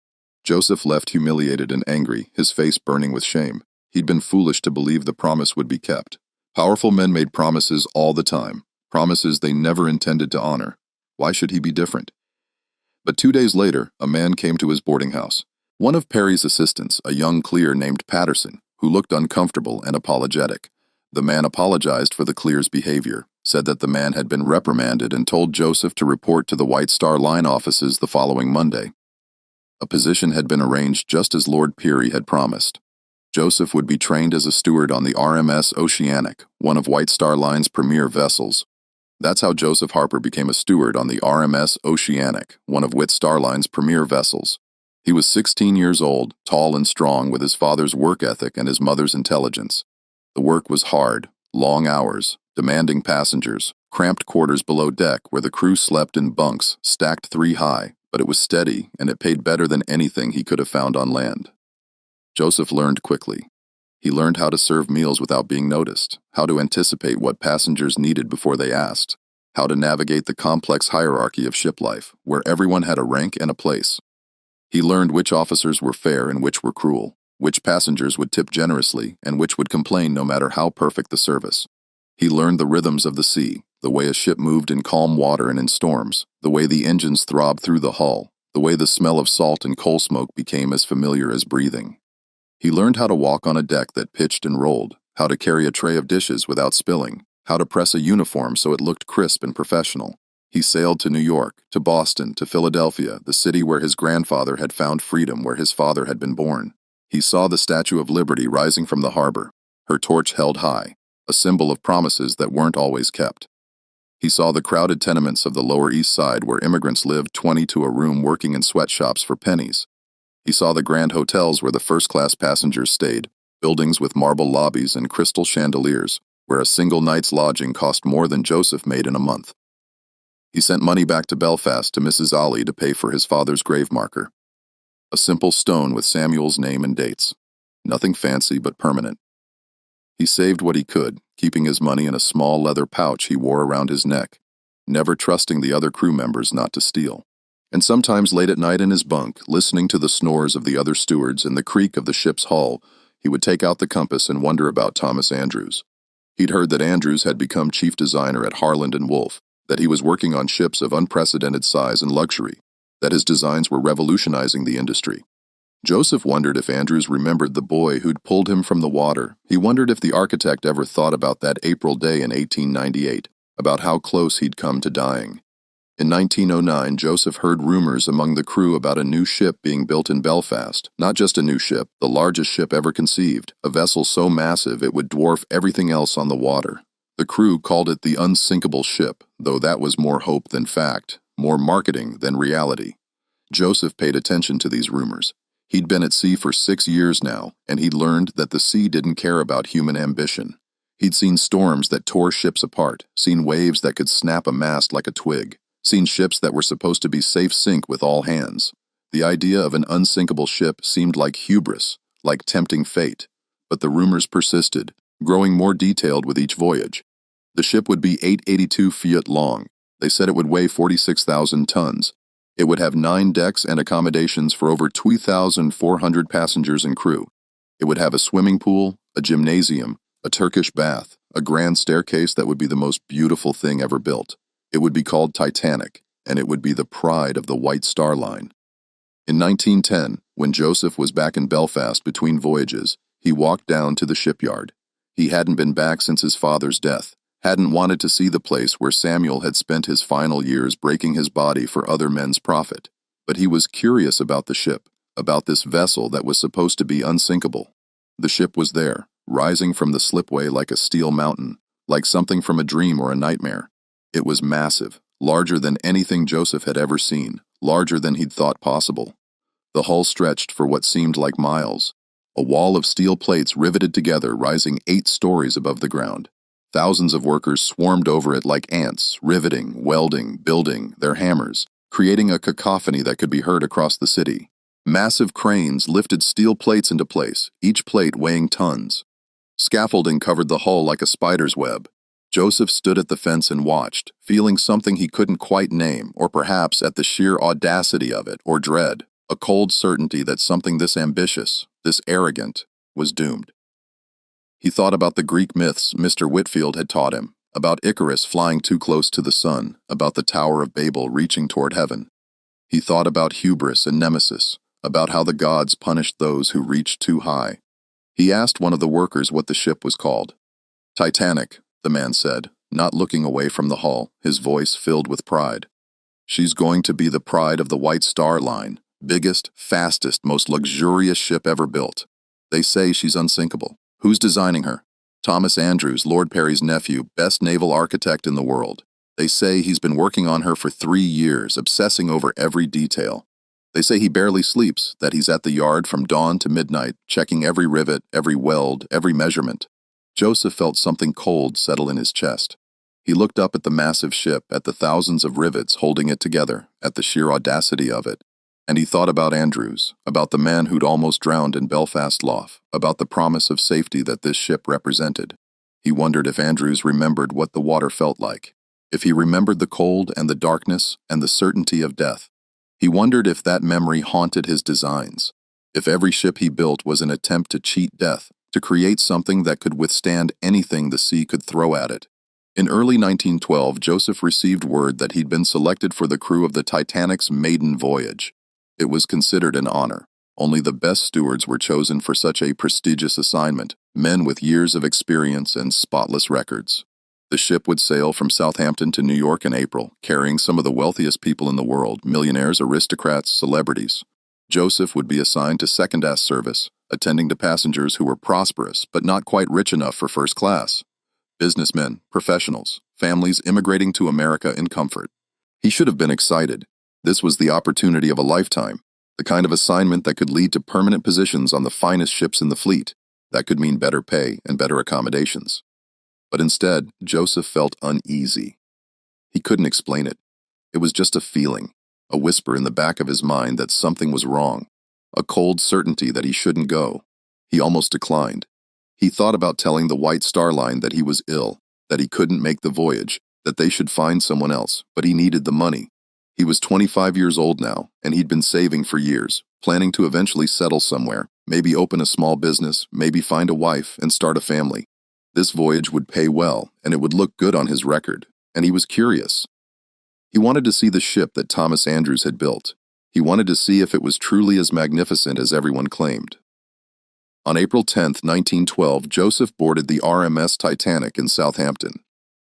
Joseph left humiliated and angry, his face burning with shame. He'd been foolish to believe the promise would be kept. Powerful men made promises all the time, promises they never intended to honor. Why should he be different? But 2 days later, a man came to his boarding house. One of Peary's assistants, a young clerk named Patterson, who looked uncomfortable and apologetic. The man apologized for the clerk's behavior, said that the man had been reprimanded, and told Joseph to report to the White Star Line offices the following Monday. A position had been arranged just as Lord Peary had promised. Joseph would be trained as a steward on the RMS Oceanic, one of White Star Line's premier vessels. That's how Joseph Harper became a steward on the RMS Oceanic, one of White Star Line's premier vessels. He was 16 years old, tall and strong, with his father's work ethic and his mother's intelligence. The work was hard, long hours, demanding passengers, cramped quarters below deck where the crew slept in bunks stacked 3 high, but it was steady and it paid better than anything he could have found on land. Joseph learned quickly. He learned how to serve meals without being noticed, how to anticipate what passengers needed before they asked, how to navigate the complex hierarchy of ship life, where everyone had a rank and a place. He learned which officers were fair and which were cruel, which passengers would tip generously and which would complain no matter how perfect the service. He learned the rhythms of the sea, the way a ship moved in calm water and in storms, the way the engines throbbed through the hull, the way the smell of salt and coal smoke became as familiar as breathing. He learned how to walk on a deck that pitched and rolled, how to carry a tray of dishes without spilling, how to press a uniform so it looked crisp and professional. He sailed to New York, to Boston, to Philadelphia, the city where his grandfather had found freedom, where his father had been born. He saw the Statue of Liberty rising from the harbor, her torch held high, a symbol of promises that weren't always kept. He saw the crowded tenements of the Lower East Side where immigrants lived 20 to a room working in sweatshops for pennies. He saw the grand hotels where the first-class passengers stayed, buildings with marble lobbies and crystal chandeliers, where a single night's lodging cost more than Joseph made in a month. He sent money back to Belfast to Mrs. Ali to pay for his father's grave marker. A simple stone with Samuel's name and dates. Nothing fancy but permanent. He saved what he could, keeping his money in a small leather pouch he wore around his neck, never trusting the other crew members not to steal. And sometimes late at night in his bunk, listening to the snores of the other stewards and the creak of the ship's hull, he would take out the compass and wonder about Thomas Andrews. He'd heard that Andrews had become chief designer at Harland & Wolff, that he was working on ships of unprecedented size and luxury, that his designs were revolutionizing the industry. Joseph wondered if Andrews remembered the boy who'd pulled him from the water. He wondered if the architect ever thought about that April day in 1898, about how close he'd come to dying. In 1909, Joseph heard rumors among the crew about a new ship being built in Belfast. Not just a new ship, the largest ship ever conceived, a vessel so massive it would dwarf everything else on the water. The crew called it the unsinkable ship, though that was more hope than fact, more marketing than reality. Joseph paid attention to these rumors. He'd been at sea for 6 years now, and he'd learned that the sea didn't care about human ambition. He'd seen storms that tore ships apart, seen waves that could snap a mast like a twig, seen ships that were supposed to be safe sink with all hands. The idea of an unsinkable ship seemed like hubris, like tempting fate. But the rumors persisted, growing more detailed with each voyage. The ship would be 882 feet long. They said it would weigh 46,000 tons. It would have 9 decks and accommodations for over 2,400 passengers and crew. It would have a swimming pool, a gymnasium, a Turkish bath, a grand staircase that would be the most beautiful thing ever built. It would be called Titanic, and it would be the pride of the White Star Line. In 1910, when Joseph was back in Belfast between voyages, he walked down to the shipyard. He hadn't been back since his father's death, hadn't wanted to see the place where Samuel had spent his final years breaking his body for other men's profit. But he was curious about the ship, about this vessel that was supposed to be unsinkable. The ship was there, rising from the slipway like a steel mountain, like something from a dream or a nightmare. It was massive, larger than anything Joseph had ever seen, larger than he'd thought possible. The hull stretched for what seemed like miles, a wall of steel plates riveted together rising 8 stories above the ground. Thousands of workers swarmed over it like ants, riveting, welding, building, their hammers, creating a cacophony that could be heard across the city. Massive cranes lifted steel plates into place, each plate weighing tons. Scaffolding covered the hull like a spider's web. Joseph stood at the fence and watched, feeling something he couldn't quite name, or perhaps at the sheer audacity of it, or dread, a cold certainty that something this ambitious, this arrogant, was doomed. He thought about the Greek myths Mr. Whitfield had taught him, about Icarus flying too close to the sun, about the Tower of Babel reaching toward heaven. He thought about hubris and nemesis, about how the gods punished those who reached too high. He asked one of the workers what the ship was called. Titanic, the man said, not looking away from the hull, his voice filled with pride. She's going to be the pride of the White Star Line, biggest, fastest, most luxurious ship ever built. They say she's unsinkable. Who's designing her? Thomas Andrews, Lord Perry's nephew, best naval architect in the world. They say he's been working on her for 3 years, obsessing over every detail. They say he barely sleeps, that he's at the yard from dawn to midnight, checking every rivet, every weld, every measurement. Joseph felt something cold settle in his chest. He looked up at the massive ship, at the thousands of rivets holding it together, at the sheer audacity of it. And he thought about Andrews, about the man who'd almost drowned in Belfast Lough, about the promise of safety that this ship represented. He wondered if Andrews remembered what the water felt like, if he remembered the cold and the darkness and the certainty of death. He wondered if that memory haunted his designs, if every ship he built was an attempt to cheat death, to create something that could withstand anything the sea could throw at it. In early 1912, Joseph received word that he'd been selected for the crew of the Titanic's maiden voyage. It was considered an honor. Only the best stewards were chosen for such a prestigious assignment, men with years of experience and spotless records. The ship would sail from Southampton to New York in April, carrying some of the wealthiest people in the world, millionaires, aristocrats, celebrities. Joseph would be assigned to second-class service, attending to passengers who were prosperous but not quite rich enough for first class. Businessmen, professionals, families immigrating to America in comfort. He should have been excited. This was the opportunity of a lifetime, the kind of assignment that could lead to permanent positions on the finest ships in the fleet. That could mean better pay and better accommodations. But instead, Joseph felt uneasy. He couldn't explain it. It was just a feeling, a whisper in the back of his mind that something was wrong, a cold certainty that he shouldn't go. He almost declined. He thought about telling the White Star Line that he was ill, that he couldn't make the voyage, that they should find someone else, but he needed the money. He was 25 years old now, and he'd been saving for years, planning to eventually settle somewhere, maybe open a small business, maybe find a wife and start a family. This voyage would pay well, and it would look good on his record, and he was curious. He wanted to see the ship that Thomas Andrews had built. He wanted to see if it was truly as magnificent as everyone claimed. On April 10, 1912, Joseph boarded the RMS Titanic in Southampton.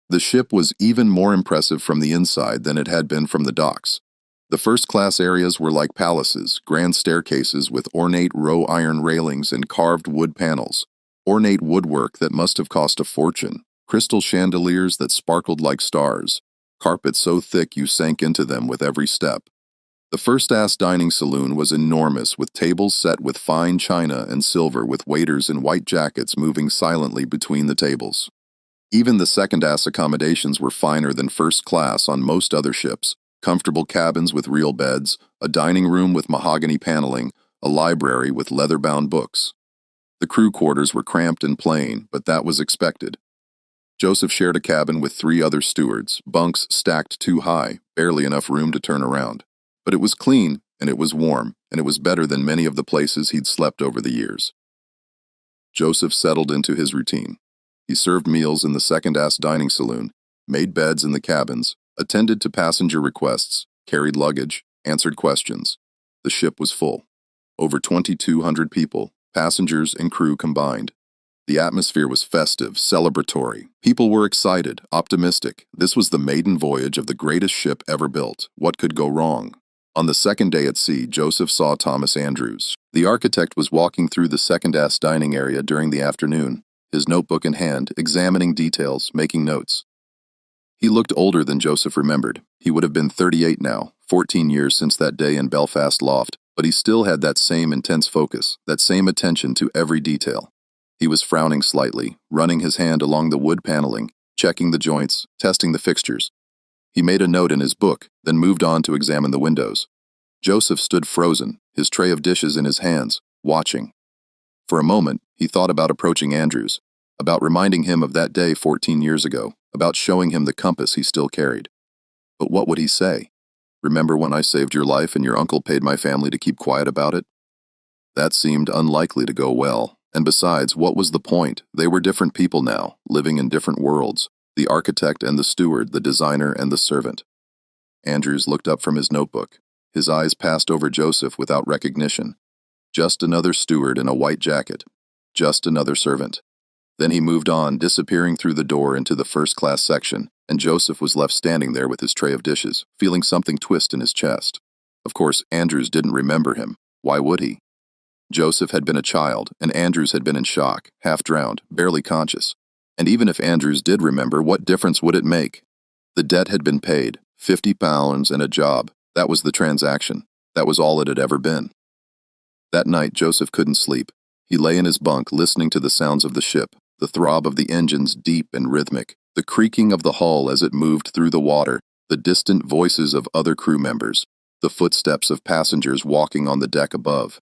The ship was even more impressive from the inside than it had been from the docks. The first-class areas were like palaces, grand staircases with ornate row-iron railings and carved wood panels, ornate woodwork that must have cost a fortune, crystal chandeliers that sparkled like stars, carpets so thick you sank into them with every step. The first-class dining saloon was enormous, with tables set with fine china and silver, with waiters in white jackets moving silently between the tables. Even the second-class accommodations were finer than first class on most other ships. Comfortable cabins with real beds, a dining room with mahogany paneling, a library with leather-bound books. The crew quarters were cramped and plain, but that was expected. Joseph shared a cabin with 3 other stewards, bunks stacked too high, barely enough room to turn around. But it was clean, and it was warm, and it was better than many of the places he'd slept over the years. Joseph settled into his routine. He served meals in the second-class dining saloon, made beds in the cabins, attended to passenger requests, carried luggage, answered questions. The ship was full. Over 2,200 people, passengers and crew combined. The atmosphere was festive, celebratory. People were excited, optimistic. This was the maiden voyage of the greatest ship ever built. What could go wrong? On the second day at sea, Joseph saw Thomas Andrews. The architect was walking through the second-class dining area during the afternoon, his notebook in hand, examining details, making notes. He looked older than Joseph remembered. He would have been 38 now, 14 years since that day in Belfast Lough, but he still had that same intense focus, that same attention to every detail. He was frowning slightly, running his hand along the wood paneling, checking the joints, testing the fixtures. He made a note in his book, then moved on to examine the windows. Joseph stood frozen, his tray of dishes in his hands, watching. For a moment, he thought about approaching Andrews, about reminding him of that day 14 years ago, about showing him the compass he still carried. But what would he say? Remember when I saved your life and your uncle paid my family to keep quiet about it? That seemed unlikely to go well, and besides, what was the point? They were different people now, living in different worlds, the architect and the steward, the designer and the servant. Andrews looked up from his notebook. His eyes passed over Joseph without recognition. Just another steward in a white jacket. Just another servant. Then he moved on, disappearing through the door into the first-class section, and Joseph was left standing there with his tray of dishes, feeling something twist in his chest. Of course, Andrews didn't remember him. Why would he? Joseph had been a child, and Andrews had been in shock, half-drowned, barely conscious. And even if Andrews did remember, what difference would it make? The debt had been paid, £50 and a job. That was the transaction. That was all it had ever been. That night, Joseph couldn't sleep. He lay in his bunk, listening to the sounds of the ship, the throb of the engines deep and rhythmic, The creaking of the hull as it moved through the water, the distant voices of other crew members, the footsteps of passengers walking on the deck above.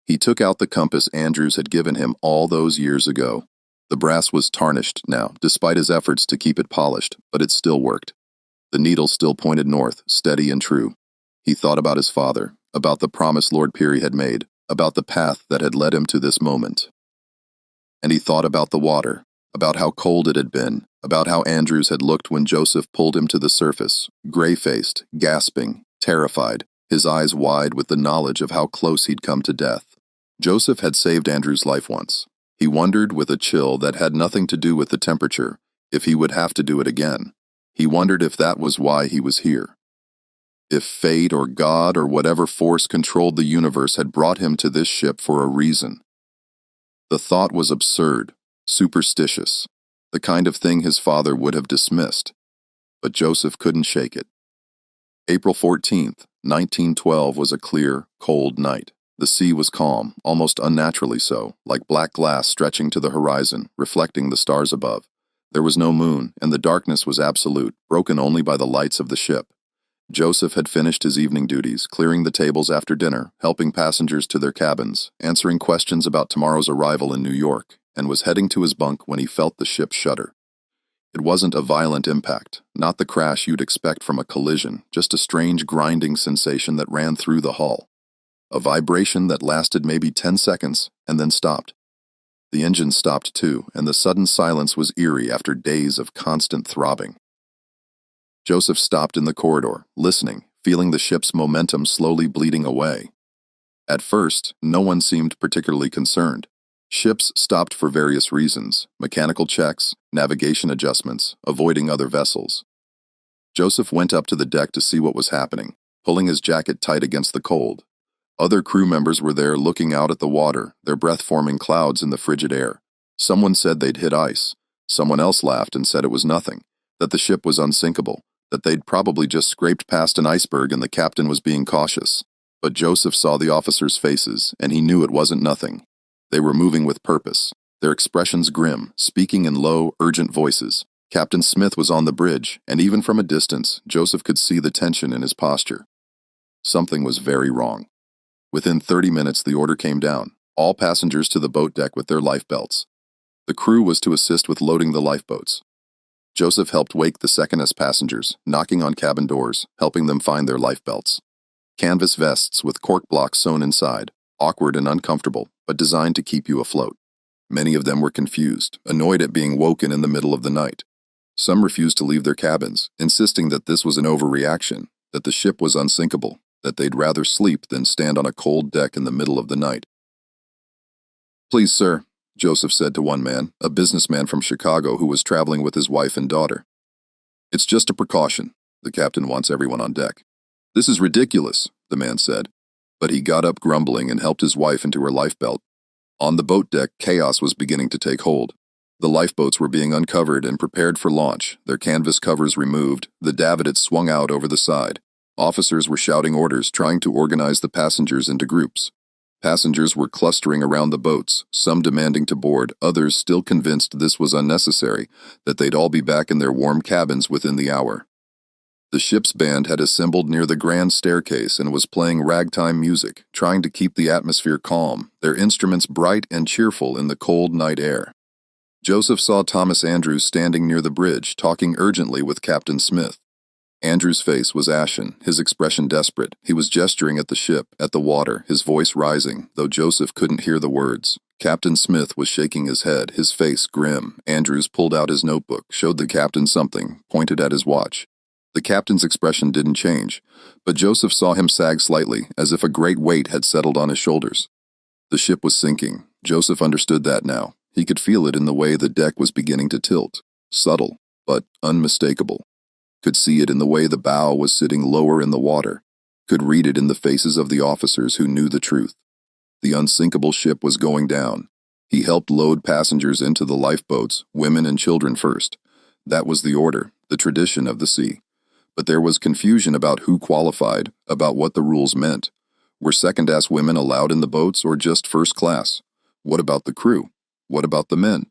He took out the compass Andrews had given him all those years ago. The brass was tarnished now, despite his efforts to keep it polished, but it still worked. The needle still pointed north, steady and true. He thought about his father, about the promise Lord Peary had made, about the path that had led him to this moment. And he thought about the water, about how cold it had been, about how Andrews had looked when Joseph pulled him to the surface, gray-faced, gasping, terrified, his eyes wide with the knowledge of how close he'd come to death. Joseph had saved Andrews' life once. He wondered with a chill that had nothing to do with the temperature, if he would have to do it again. He wondered if that was why he was here. If fate or God or whatever force controlled the universe had brought him to this ship for a reason. The thought was absurd, superstitious, the kind of thing his father would have dismissed. But Joseph couldn't shake it. April 14th, 1912 was a clear, cold night. The sea was calm, almost unnaturally so, like black glass stretching to the horizon, reflecting the stars above. There was no moon, and the darkness was absolute, broken only by the lights of the ship. Joseph had finished his evening duties, clearing the tables after dinner, helping passengers to their cabins, answering questions about tomorrow's arrival in New York, and was heading to his bunk when he felt the ship shudder. It wasn't a violent impact, not the crash you'd expect from a collision, just a strange grinding sensation that ran through the hull. A vibration that lasted maybe 10 seconds and then stopped. The engine stopped too, and the sudden silence was eerie after days of constant throbbing. Joseph stopped in the corridor, listening, feeling the ship's momentum slowly bleeding away. At first, no one seemed particularly concerned. Ships stopped for various reasons: mechanical checks, navigation adjustments, avoiding other vessels. Joseph went up to the deck to see what was happening, pulling his jacket tight against the cold. Other crew members were there looking out at the water, their breath forming clouds in the frigid air. Someone said they'd hit ice. Someone else laughed and said it was nothing, that the ship was unsinkable, that they'd probably just scraped past an iceberg and the captain was being cautious. But Joseph saw the officers' faces, and he knew it wasn't nothing. They were moving with purpose, their expressions grim, speaking in low, urgent voices. Captain Smith was on the bridge, and even from a distance, Joseph could see the tension in his posture. Something was very wrong. Within 30 minutes, the order came down: all passengers to the boat deck with their life belts. The crew was to assist with loading the lifeboats. Joseph helped wake the second-class passengers, knocking on cabin doors, helping them find their life belts. Canvas vests with cork blocks sewn inside, awkward and uncomfortable, but designed to keep you afloat. Many of them were confused, annoyed at being woken in the middle of the night. Some refused to leave their cabins, insisting that this was an overreaction, that the ship was unsinkable, that they'd rather sleep than stand on a cold deck in the middle of the night. "Please, sir," Joseph said to one man, a businessman from Chicago who was traveling with his wife and daughter. "It's just a precaution. The captain wants everyone on deck." "This is ridiculous," the man said, but he got up grumbling and helped his wife into her lifebelt. On the boat deck, chaos was beginning to take hold. The lifeboats were being uncovered and prepared for launch, their canvas covers removed, the davits swung out over the side. Officers were shouting orders, trying to organize the passengers into groups. Passengers were clustering around the boats, some demanding to board, others still convinced this was unnecessary, that they'd all be back in their warm cabins within the hour. The ship's band had assembled near the grand staircase and was playing ragtime music, trying to keep the atmosphere calm, their instruments bright and cheerful in the cold night air. Joseph saw Thomas Andrews standing near the bridge, talking urgently with Captain Smith. Andrews' face was ashen, his expression desperate. He was gesturing at the ship, at the water, his voice rising, though Joseph couldn't hear the words. Captain Smith was shaking his head, his face grim. Andrews pulled out his notebook, showed the captain something, pointed at his watch. The captain's expression didn't change, but Joseph saw him sag slightly, as if a great weight had settled on his shoulders. The ship was sinking. Joseph understood that now. He could feel it in the way the deck was beginning to tilt. Subtle, but unmistakable. Could see it in the way the bow was sitting lower in the water. Could read it in the faces of the officers who knew the truth. The unsinkable ship was going down. He helped load passengers into the lifeboats, women and children first. That was the order, the tradition of the sea. But there was confusion about who qualified, about what the rules meant. Were second-class women allowed in the boats or just first class? What about the crew? What about the men?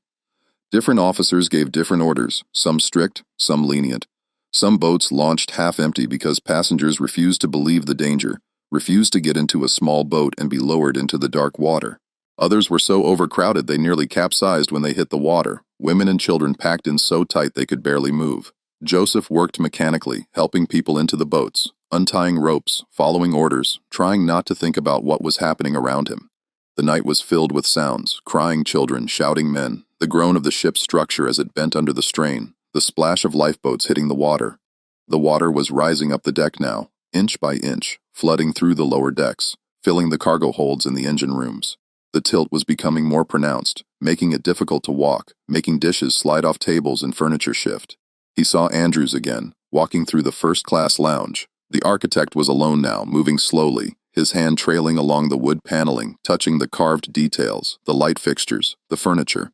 Different officers gave different orders, some strict, some lenient. Some boats launched half-empty because passengers refused to believe the danger, refused to get into a small boat and be lowered into the dark water. Others were so overcrowded they nearly capsized when they hit the water, women and children packed in so tight they could barely move. Joseph worked mechanically, helping people into the boats, untying ropes, following orders, trying not to think about what was happening around him. The night was filled with sounds, crying children, shouting men, the groan of the ship's structure as it bent under the strain, the splash of lifeboats hitting the water. The water was rising up the deck now, inch by inch, flooding through the lower decks, filling the cargo holds in the engine rooms. The tilt was becoming more pronounced, making it difficult to walk, making dishes slide off tables and furniture shift. He saw Andrews again, walking through the first-class lounge. The architect was alone now, moving slowly, his hand trailing along the wood paneling, touching the carved details, the light fixtures, the furniture.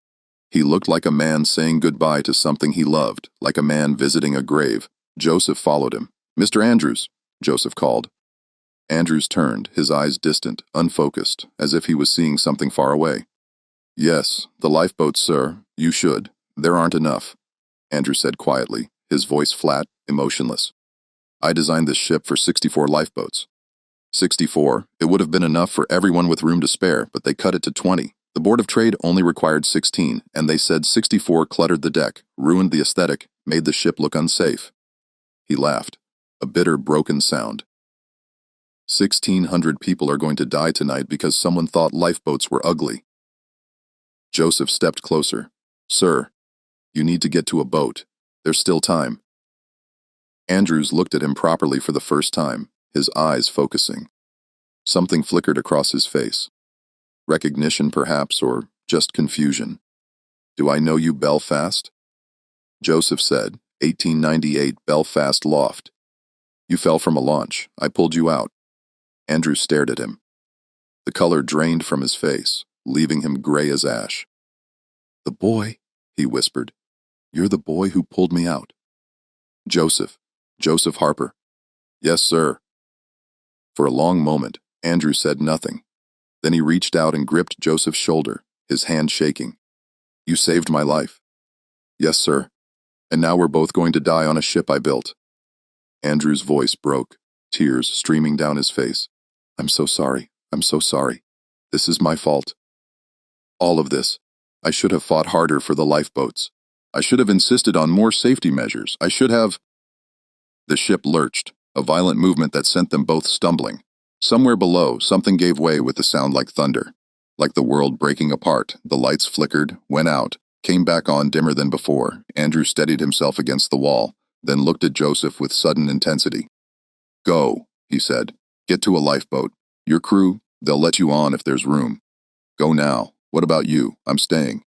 He looked like a man saying goodbye to something he loved, like a man visiting a grave. Joseph followed him. "Mr. Andrews," Joseph called. Andrews turned, his eyes distant, unfocused, as if he was seeing something far away. "Yes, the lifeboats, sir. You should. There aren't enough," Andrews said quietly, his voice flat, emotionless. "I designed this ship for 64 lifeboats. 64, it would have been enough for everyone with room to spare, but they cut it to 20. The Board of Trade only required 16, and they said 64 cluttered the deck, ruined the aesthetic, made the ship look unsafe." He laughed, a bitter, broken sound. 1,600 people are going to die tonight because someone thought lifeboats were ugly. Joseph stepped closer. "Sir, you need to get to a boat. There's still time." Andrews looked at him properly for the first time, his eyes focusing. Something flickered across his face. Recognition, perhaps, or just confusion. "Do I know you, Belfast?" Joseph said, 1898 Belfast Loft. "You fell from a launch. I pulled you out." Andrews stared at him. The color drained from his face, leaving him gray as ash. "The boy," he whispered. "You're the boy who pulled me out." Joseph Harper." "Yes, sir." For a long moment, Andrew said nothing. Then he reached out and gripped Joseph's shoulder, his hand shaking. "You saved my life." "Yes, sir. And now we're both going to die on a ship I built." Andrew's voice broke, tears streaming down his face. "I'm so sorry. I'm so sorry. This is my fault. All of this. I should have fought harder for the lifeboats. I should have insisted on more safety measures. I should have—" The ship lurched, a violent movement that sent them both stumbling. Somewhere below, something gave way with a sound like thunder. Like the world breaking apart, the lights flickered, went out, came back on dimmer than before. Andrew steadied himself against the wall, then looked at Joseph with sudden intensity. "Go," he said. "Get to a lifeboat. Your crew, they'll let you on if there's room. Go now. What about you? I'm staying."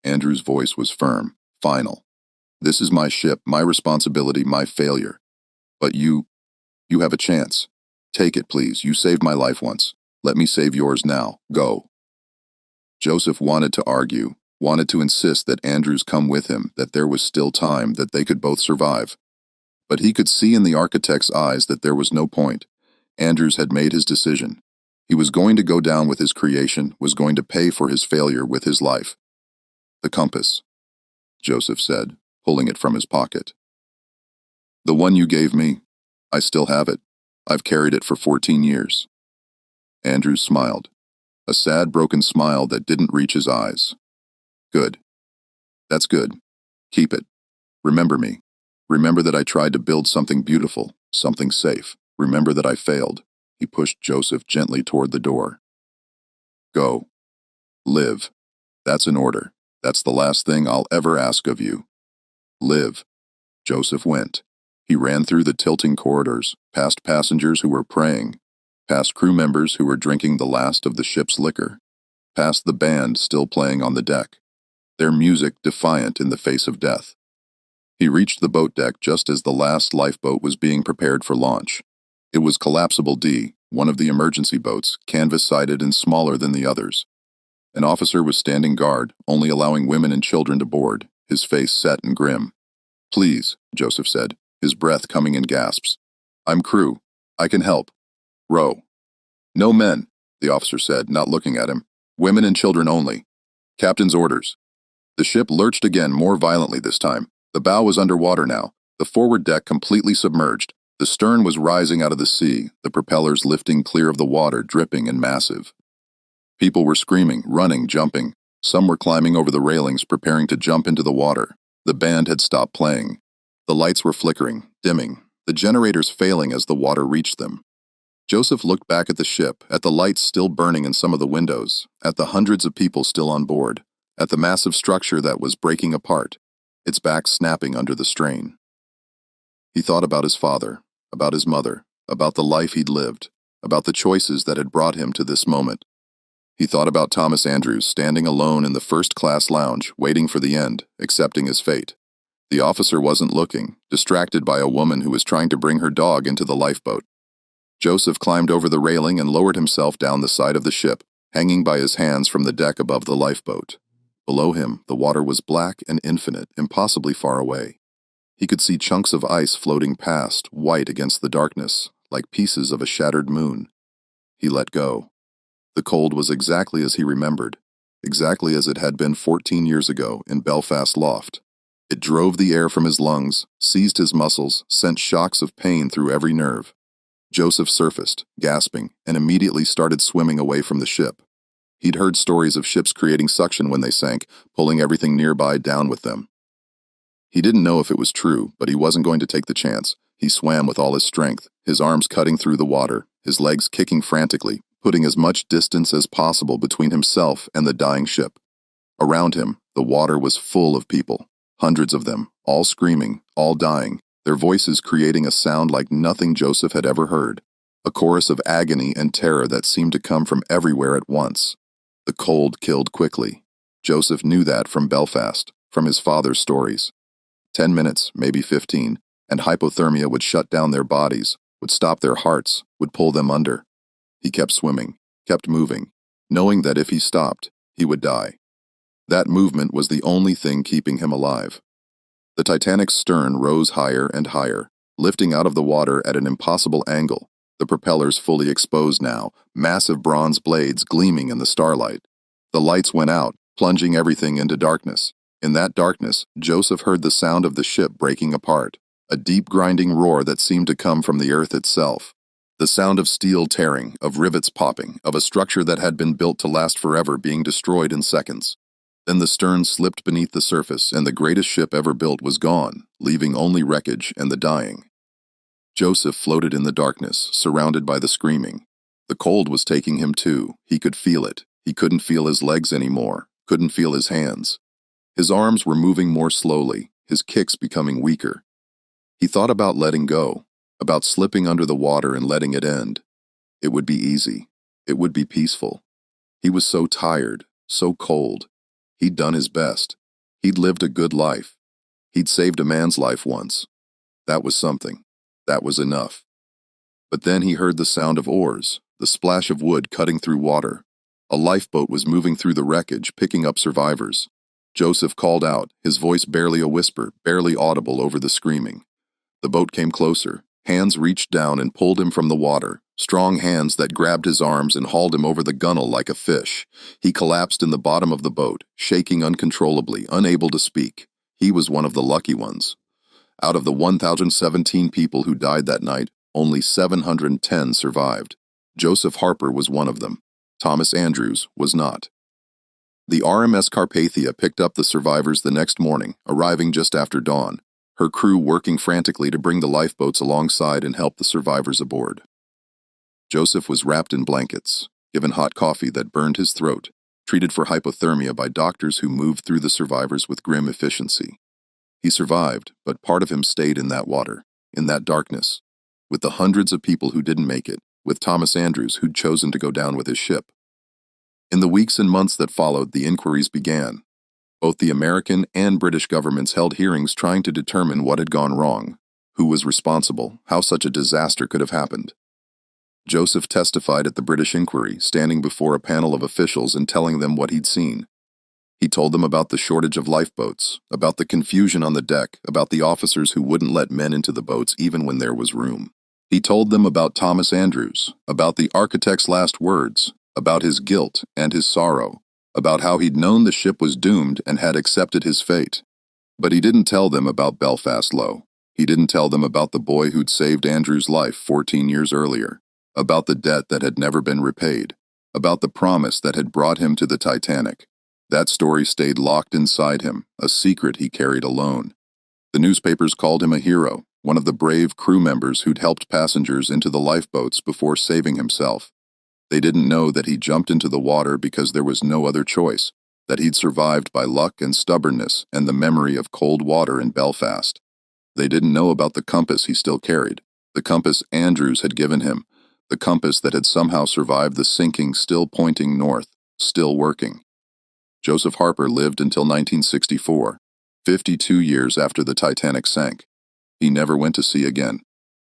Andrew's voice was firm, final. "This is my ship, my responsibility, my failure. But you have a chance. Take it, please. You saved my life once. Let me save yours now. Go." Joseph wanted to argue, wanted to insist that Andrews come with him, that there was still time, that they could both survive. But he could see in the architect's eyes that there was no point. Andrews had made his decision. He was going to go down with his creation, was going to pay for his failure with his life. "The compass," Joseph said, pulling it from his pocket. "The one you gave me. I still have it. I've carried it for 14 years. Andrews smiled, a sad, broken smile that didn't reach his eyes. "Good. That's good. Keep it. Remember me. Remember that I tried to build something beautiful, something safe. Remember that I failed." He pushed Joseph gently toward the door. "Go. Live. That's an order. That's the last thing I'll ever ask of you. Live." Joseph went. He ran through the tilting corridors, past passengers who were praying, past crew members who were drinking the last of the ship's liquor, past the band still playing on the deck, their music defiant in the face of death. He reached the boat deck just as the last lifeboat was being prepared for launch. It was Collapsible D, one of the emergency boats, canvas-sided and smaller than the others. An officer was standing guard, only allowing women and children to board, his face set and grim. "Please," Joseph said, his breath coming in gasps. "I'm crew. I can help. Row." "No men," the officer said, not looking at him. "Women and children only. Captain's orders." The ship lurched again, more violently this time. The bow was underwater now, the forward deck completely submerged. The stern was rising out of the sea, the propellers lifting clear of the water, dripping and massive. People were screaming, running, jumping. Some were climbing over the railings, preparing to jump into the water. The band had stopped playing. The lights were flickering, dimming, the generators failing as the water reached them. Joseph looked back at the ship, at the lights still burning in some of the windows, at the hundreds of people still on board, at the massive structure that was breaking apart, its back snapping under the strain. He thought about his father, about his mother, about the life he'd lived, about the choices that had brought him to this moment. He thought about Thomas Andrews standing alone in the first-class lounge, waiting for the end, accepting his fate. The officer wasn't looking, distracted by a woman who was trying to bring her dog into the lifeboat. Joseph climbed over the railing and lowered himself down the side of the ship, hanging by his hands from the deck above the lifeboat. Below him, the water was black and infinite, impossibly far away. He could see chunks of ice floating past, white against the darkness, like pieces of a shattered moon. He let go. The cold was exactly as he remembered, exactly as it had been 14 years ago in Belfast loft. It drove the air from his lungs, seized his muscles, sent shocks of pain through every nerve. Joseph surfaced, gasping, and immediately started swimming away from the ship. He'd heard stories of ships creating suction when they sank, pulling everything nearby down with them. He didn't know if it was true, but he wasn't going to take the chance. He swam with all his strength, his arms cutting through the water, his legs kicking frantically, putting as much distance as possible between himself and the dying ship. Around him, the water was full of people, hundreds of them, all screaming, all dying, their voices creating a sound like nothing Joseph had ever heard, a chorus of agony and terror that seemed to come from everywhere at once. The cold killed quickly. Joseph knew that from Belfast, from his father's stories. 10 minutes, maybe 15, and hypothermia would shut down their bodies, would stop their hearts, would pull them under. He kept swimming, kept moving, knowing that if he stopped, he would die. That movement was the only thing keeping him alive. The Titanic's stern rose higher and higher, lifting out of the water at an impossible angle, the propellers fully exposed now, massive bronze blades gleaming in the starlight. The lights went out, plunging everything into darkness. In that darkness, Joseph heard the sound of the ship breaking apart, a deep grinding roar that seemed to come from the earth itself. The sound of steel tearing, of rivets popping, of a structure that had been built to last forever being destroyed in seconds. Then the stern slipped beneath the surface, and the greatest ship ever built was gone, leaving only wreckage and the dying. Joseph floated in the darkness, surrounded by the screaming. The cold was taking him too. He could feel it. He couldn't feel his legs anymore, couldn't feel his hands. His arms were moving more slowly, his kicks becoming weaker. He thought about letting go, about slipping under the water and letting it end. It would be easy. It would be peaceful. He was so tired, so cold. He'd done his best. He'd lived a good life. He'd saved a man's life once. That was something. That was enough. But then he heard the sound of oars, the splash of wood cutting through water. A lifeboat was moving through the wreckage, picking up survivors. Joseph called out, his voice barely a whisper, barely audible over the screaming. The boat came closer. Hands reached down and pulled him from the water, strong hands that grabbed his arms and hauled him over the gunwale like a fish. He collapsed in the bottom of the boat, shaking uncontrollably, unable to speak. He was one of the lucky ones. Out of the 1,017 people who died that night, only 710 survived. Joseph Harper was one of them. Thomas Andrews was not. The RMS Carpathia picked up the survivors the next morning, arriving just after dawn, her crew working frantically to bring the lifeboats alongside and help the survivors aboard. Joseph was wrapped in blankets, given hot coffee that burned his throat, treated for hypothermia by doctors who moved through the survivors with grim efficiency. He survived, but part of him stayed in that water, in that darkness, with the hundreds of people who didn't make it, with Thomas Andrews who'd chosen to go down with his ship. In the weeks and months that followed, the inquiries began. Both the American and British governments held hearings trying to determine what had gone wrong, who was responsible, how such a disaster could have happened. Joseph testified at the British inquiry, standing before a panel of officials and telling them what he'd seen. He told them about the shortage of lifeboats, about the confusion on the deck, about the officers who wouldn't let men into the boats even when there was room. He told them about Thomas Andrews, about the architect's last words, about his guilt and his sorrow, about how he'd known the ship was doomed and had accepted his fate. But he didn't tell them about Belfast Low. He didn't tell them about the boy who'd saved Andrew's life 14 years earlier, about the debt that had never been repaid, about the promise that had brought him to the Titanic. That story stayed locked inside him, a secret he carried alone. The newspapers called him a hero, one of the brave crew members who'd helped passengers into the lifeboats before saving himself. They didn't know that he jumped into the water because there was no other choice, that he'd survived by luck and stubbornness and the memory of cold water in Belfast. They didn't know about the compass he still carried, the compass Andrews had given him, the compass that had somehow survived the sinking, still pointing north, still working. Joseph Harper lived until 1964, 52 years after the Titanic sank. He never went to sea again.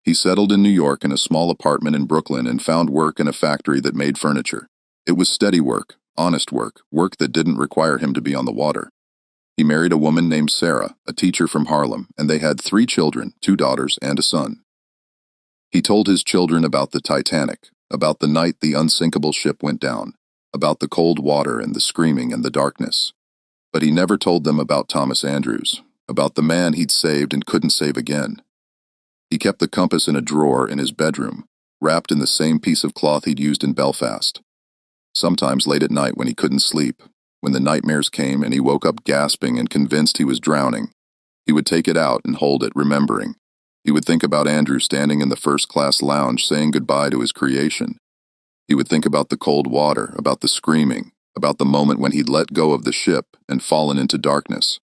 He settled in New York in a small apartment in Brooklyn and found work in a factory that made furniture. It was steady work, honest work, work that didn't require him to be on the water. He married a woman named Sarah, a teacher from Harlem, and they had 3 children, 2 daughters and a son. He told his children about the Titanic, about the night the unsinkable ship went down, about the cold water and the screaming and the darkness. But he never told them about Thomas Andrews, about the man he'd saved and couldn't save again. He kept the compass in a drawer in his bedroom, wrapped in the same piece of cloth he'd used in Belfast. Sometimes late at night when he couldn't sleep, when the nightmares came and he woke up gasping and convinced he was drowning, he would take it out and hold it, remembering. He would think about Andrew standing in the first-class lounge saying goodbye to his creation. He would think about the cold water, about the screaming, about the moment when he'd let go of the ship and fallen into darkness.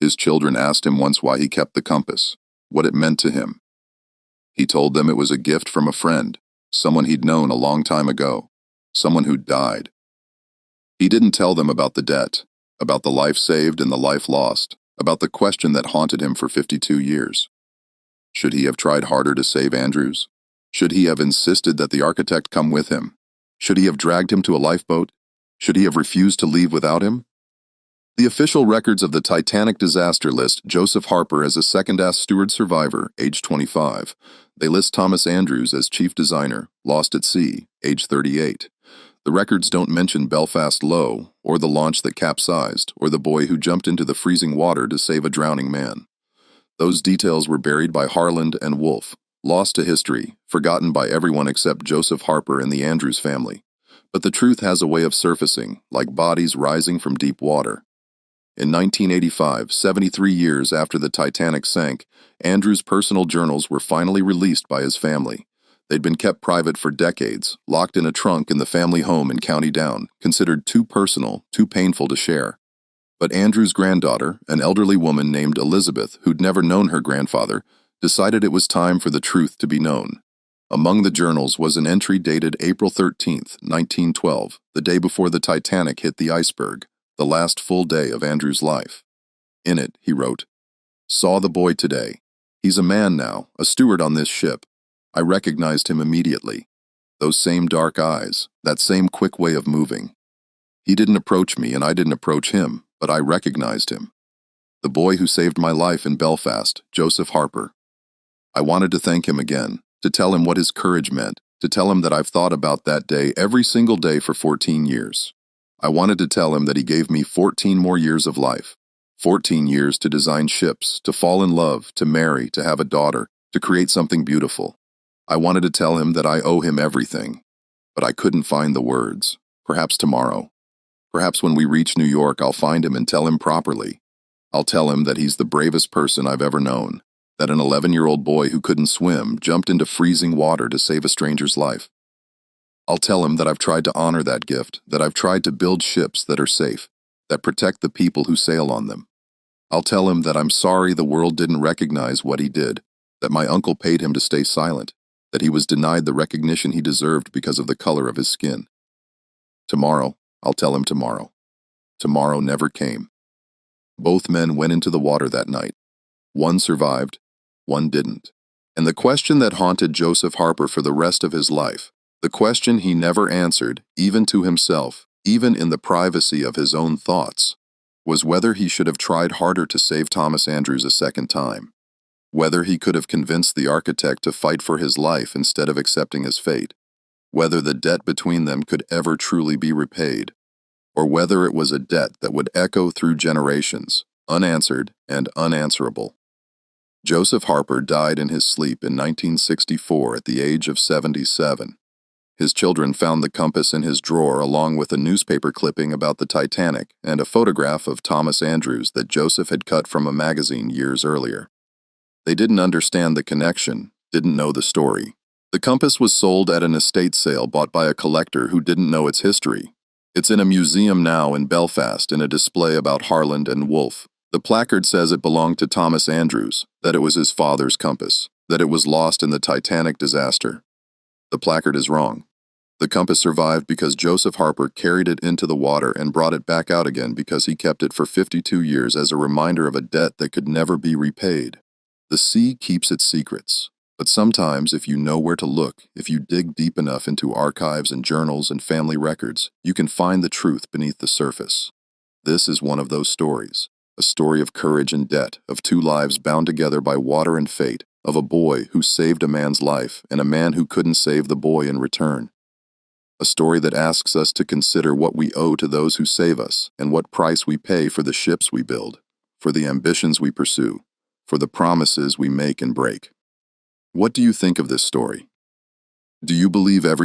His children asked him once why he kept the compass, what it meant to him. He told them it was a gift from a friend, someone he'd known a long time ago, someone who'd died. He didn't tell them about the debt, about the life saved and the life lost, about the question that haunted him for 52 years. Should he have tried harder to save Andrews? Should he have insisted that the architect come with him? Should he have dragged him to a lifeboat? Should he have refused to leave without him? The official records of the Titanic disaster list Joseph Harper as a second-class steward survivor, age 25. They list Thomas Andrews as chief designer, lost at sea, age 38. The records don't mention Belfast Low, or the launch that capsized, or the boy who jumped into the freezing water to save a drowning man. Those details were buried by Harland and Wolff, lost to history, forgotten by everyone except Joseph Harper and the Andrews family. But the truth has a way of surfacing, like bodies rising from deep water. In 1985, 73 years after the Titanic sank, Andrews' personal journals were finally released by his family. They'd been kept private for decades, locked in a trunk in the family home in County Down, considered too personal, too painful to share. But Andrew's granddaughter, an elderly woman named Elizabeth, who'd never known her grandfather, decided it was time for the truth to be known. Among the journals was an entry dated April 13, 1912, the day before the Titanic hit the iceberg, the last full day of Andrew's life. In it, he wrote, "Saw the boy today. He's a man now, a steward on this ship. I recognized him immediately. Those same dark eyes, that same quick way of moving. He didn't approach me and I didn't approach him, but I recognized him. The boy who saved my life in Belfast, Joseph Harper. I wanted to thank him again, to tell him what his courage meant, to tell him that I've thought about that day every single day for 14 years. I wanted to tell him that he gave me 14 more years of life, 14 years to design ships, to fall in love, to marry, to have a daughter, to create something beautiful. I wanted to tell him that I owe him everything, but I couldn't find the words. Perhaps tomorrow. Perhaps when we reach New York, I'll find him and tell him properly. I'll tell him that he's the bravest person I've ever known, that an 11-year-old boy who couldn't swim jumped into freezing water to save a stranger's life. I'll tell him that I've tried to honor that gift, that I've tried to build ships that are safe, that protect the people who sail on them. I'll tell him that I'm sorry the world didn't recognize what he did, that my uncle paid him to stay silent, that he was denied the recognition he deserved because of the color of his skin. Tomorrow, I'll tell him tomorrow. Tomorrow never came. Both men went into the water that night. One survived, one didn't. And the question that haunted Joseph Harper for the rest of his life, the question he never answered, even to himself, even in the privacy of his own thoughts, was whether he should have tried harder to save Thomas Andrews a second time, whether he could have convinced the architect to fight for his life instead of accepting his fate, whether the debt between them could ever truly be repaid, or whether it was a debt that would echo through generations, unanswered and unanswerable. Joseph Harper died in his sleep in 1964 at the age of 77. His children found the compass in his drawer along with a newspaper clipping about the Titanic and a photograph of Thomas Andrews that Joseph had cut from a magazine years earlier. They didn't understand the connection, didn't know the story. The compass was sold at an estate sale bought by a collector who didn't know its history. It's in a museum now in Belfast in a display about Harland and Wolff. The placard says it belonged to Thomas Andrews, that it was his father's compass, that it was lost in the Titanic disaster. The placard is wrong. The compass survived because Joseph Harper carried it into the water and brought it back out again because he kept it for 52 years as a reminder of a debt that could never be repaid. The sea keeps its secrets, but sometimes if you know where to look, if you dig deep enough into archives and journals and family records, you can find the truth beneath the surface. This is one of those stories, a story of courage and debt, of two lives bound together by water and fate, of a boy who saved a man's life and a man who couldn't save the boy in return. A story that asks us to consider what we owe to those who save us and what price we pay for the ships we build, for the ambitions we pursue, for the promises we make and break. What do you think of this story? Do you believe everything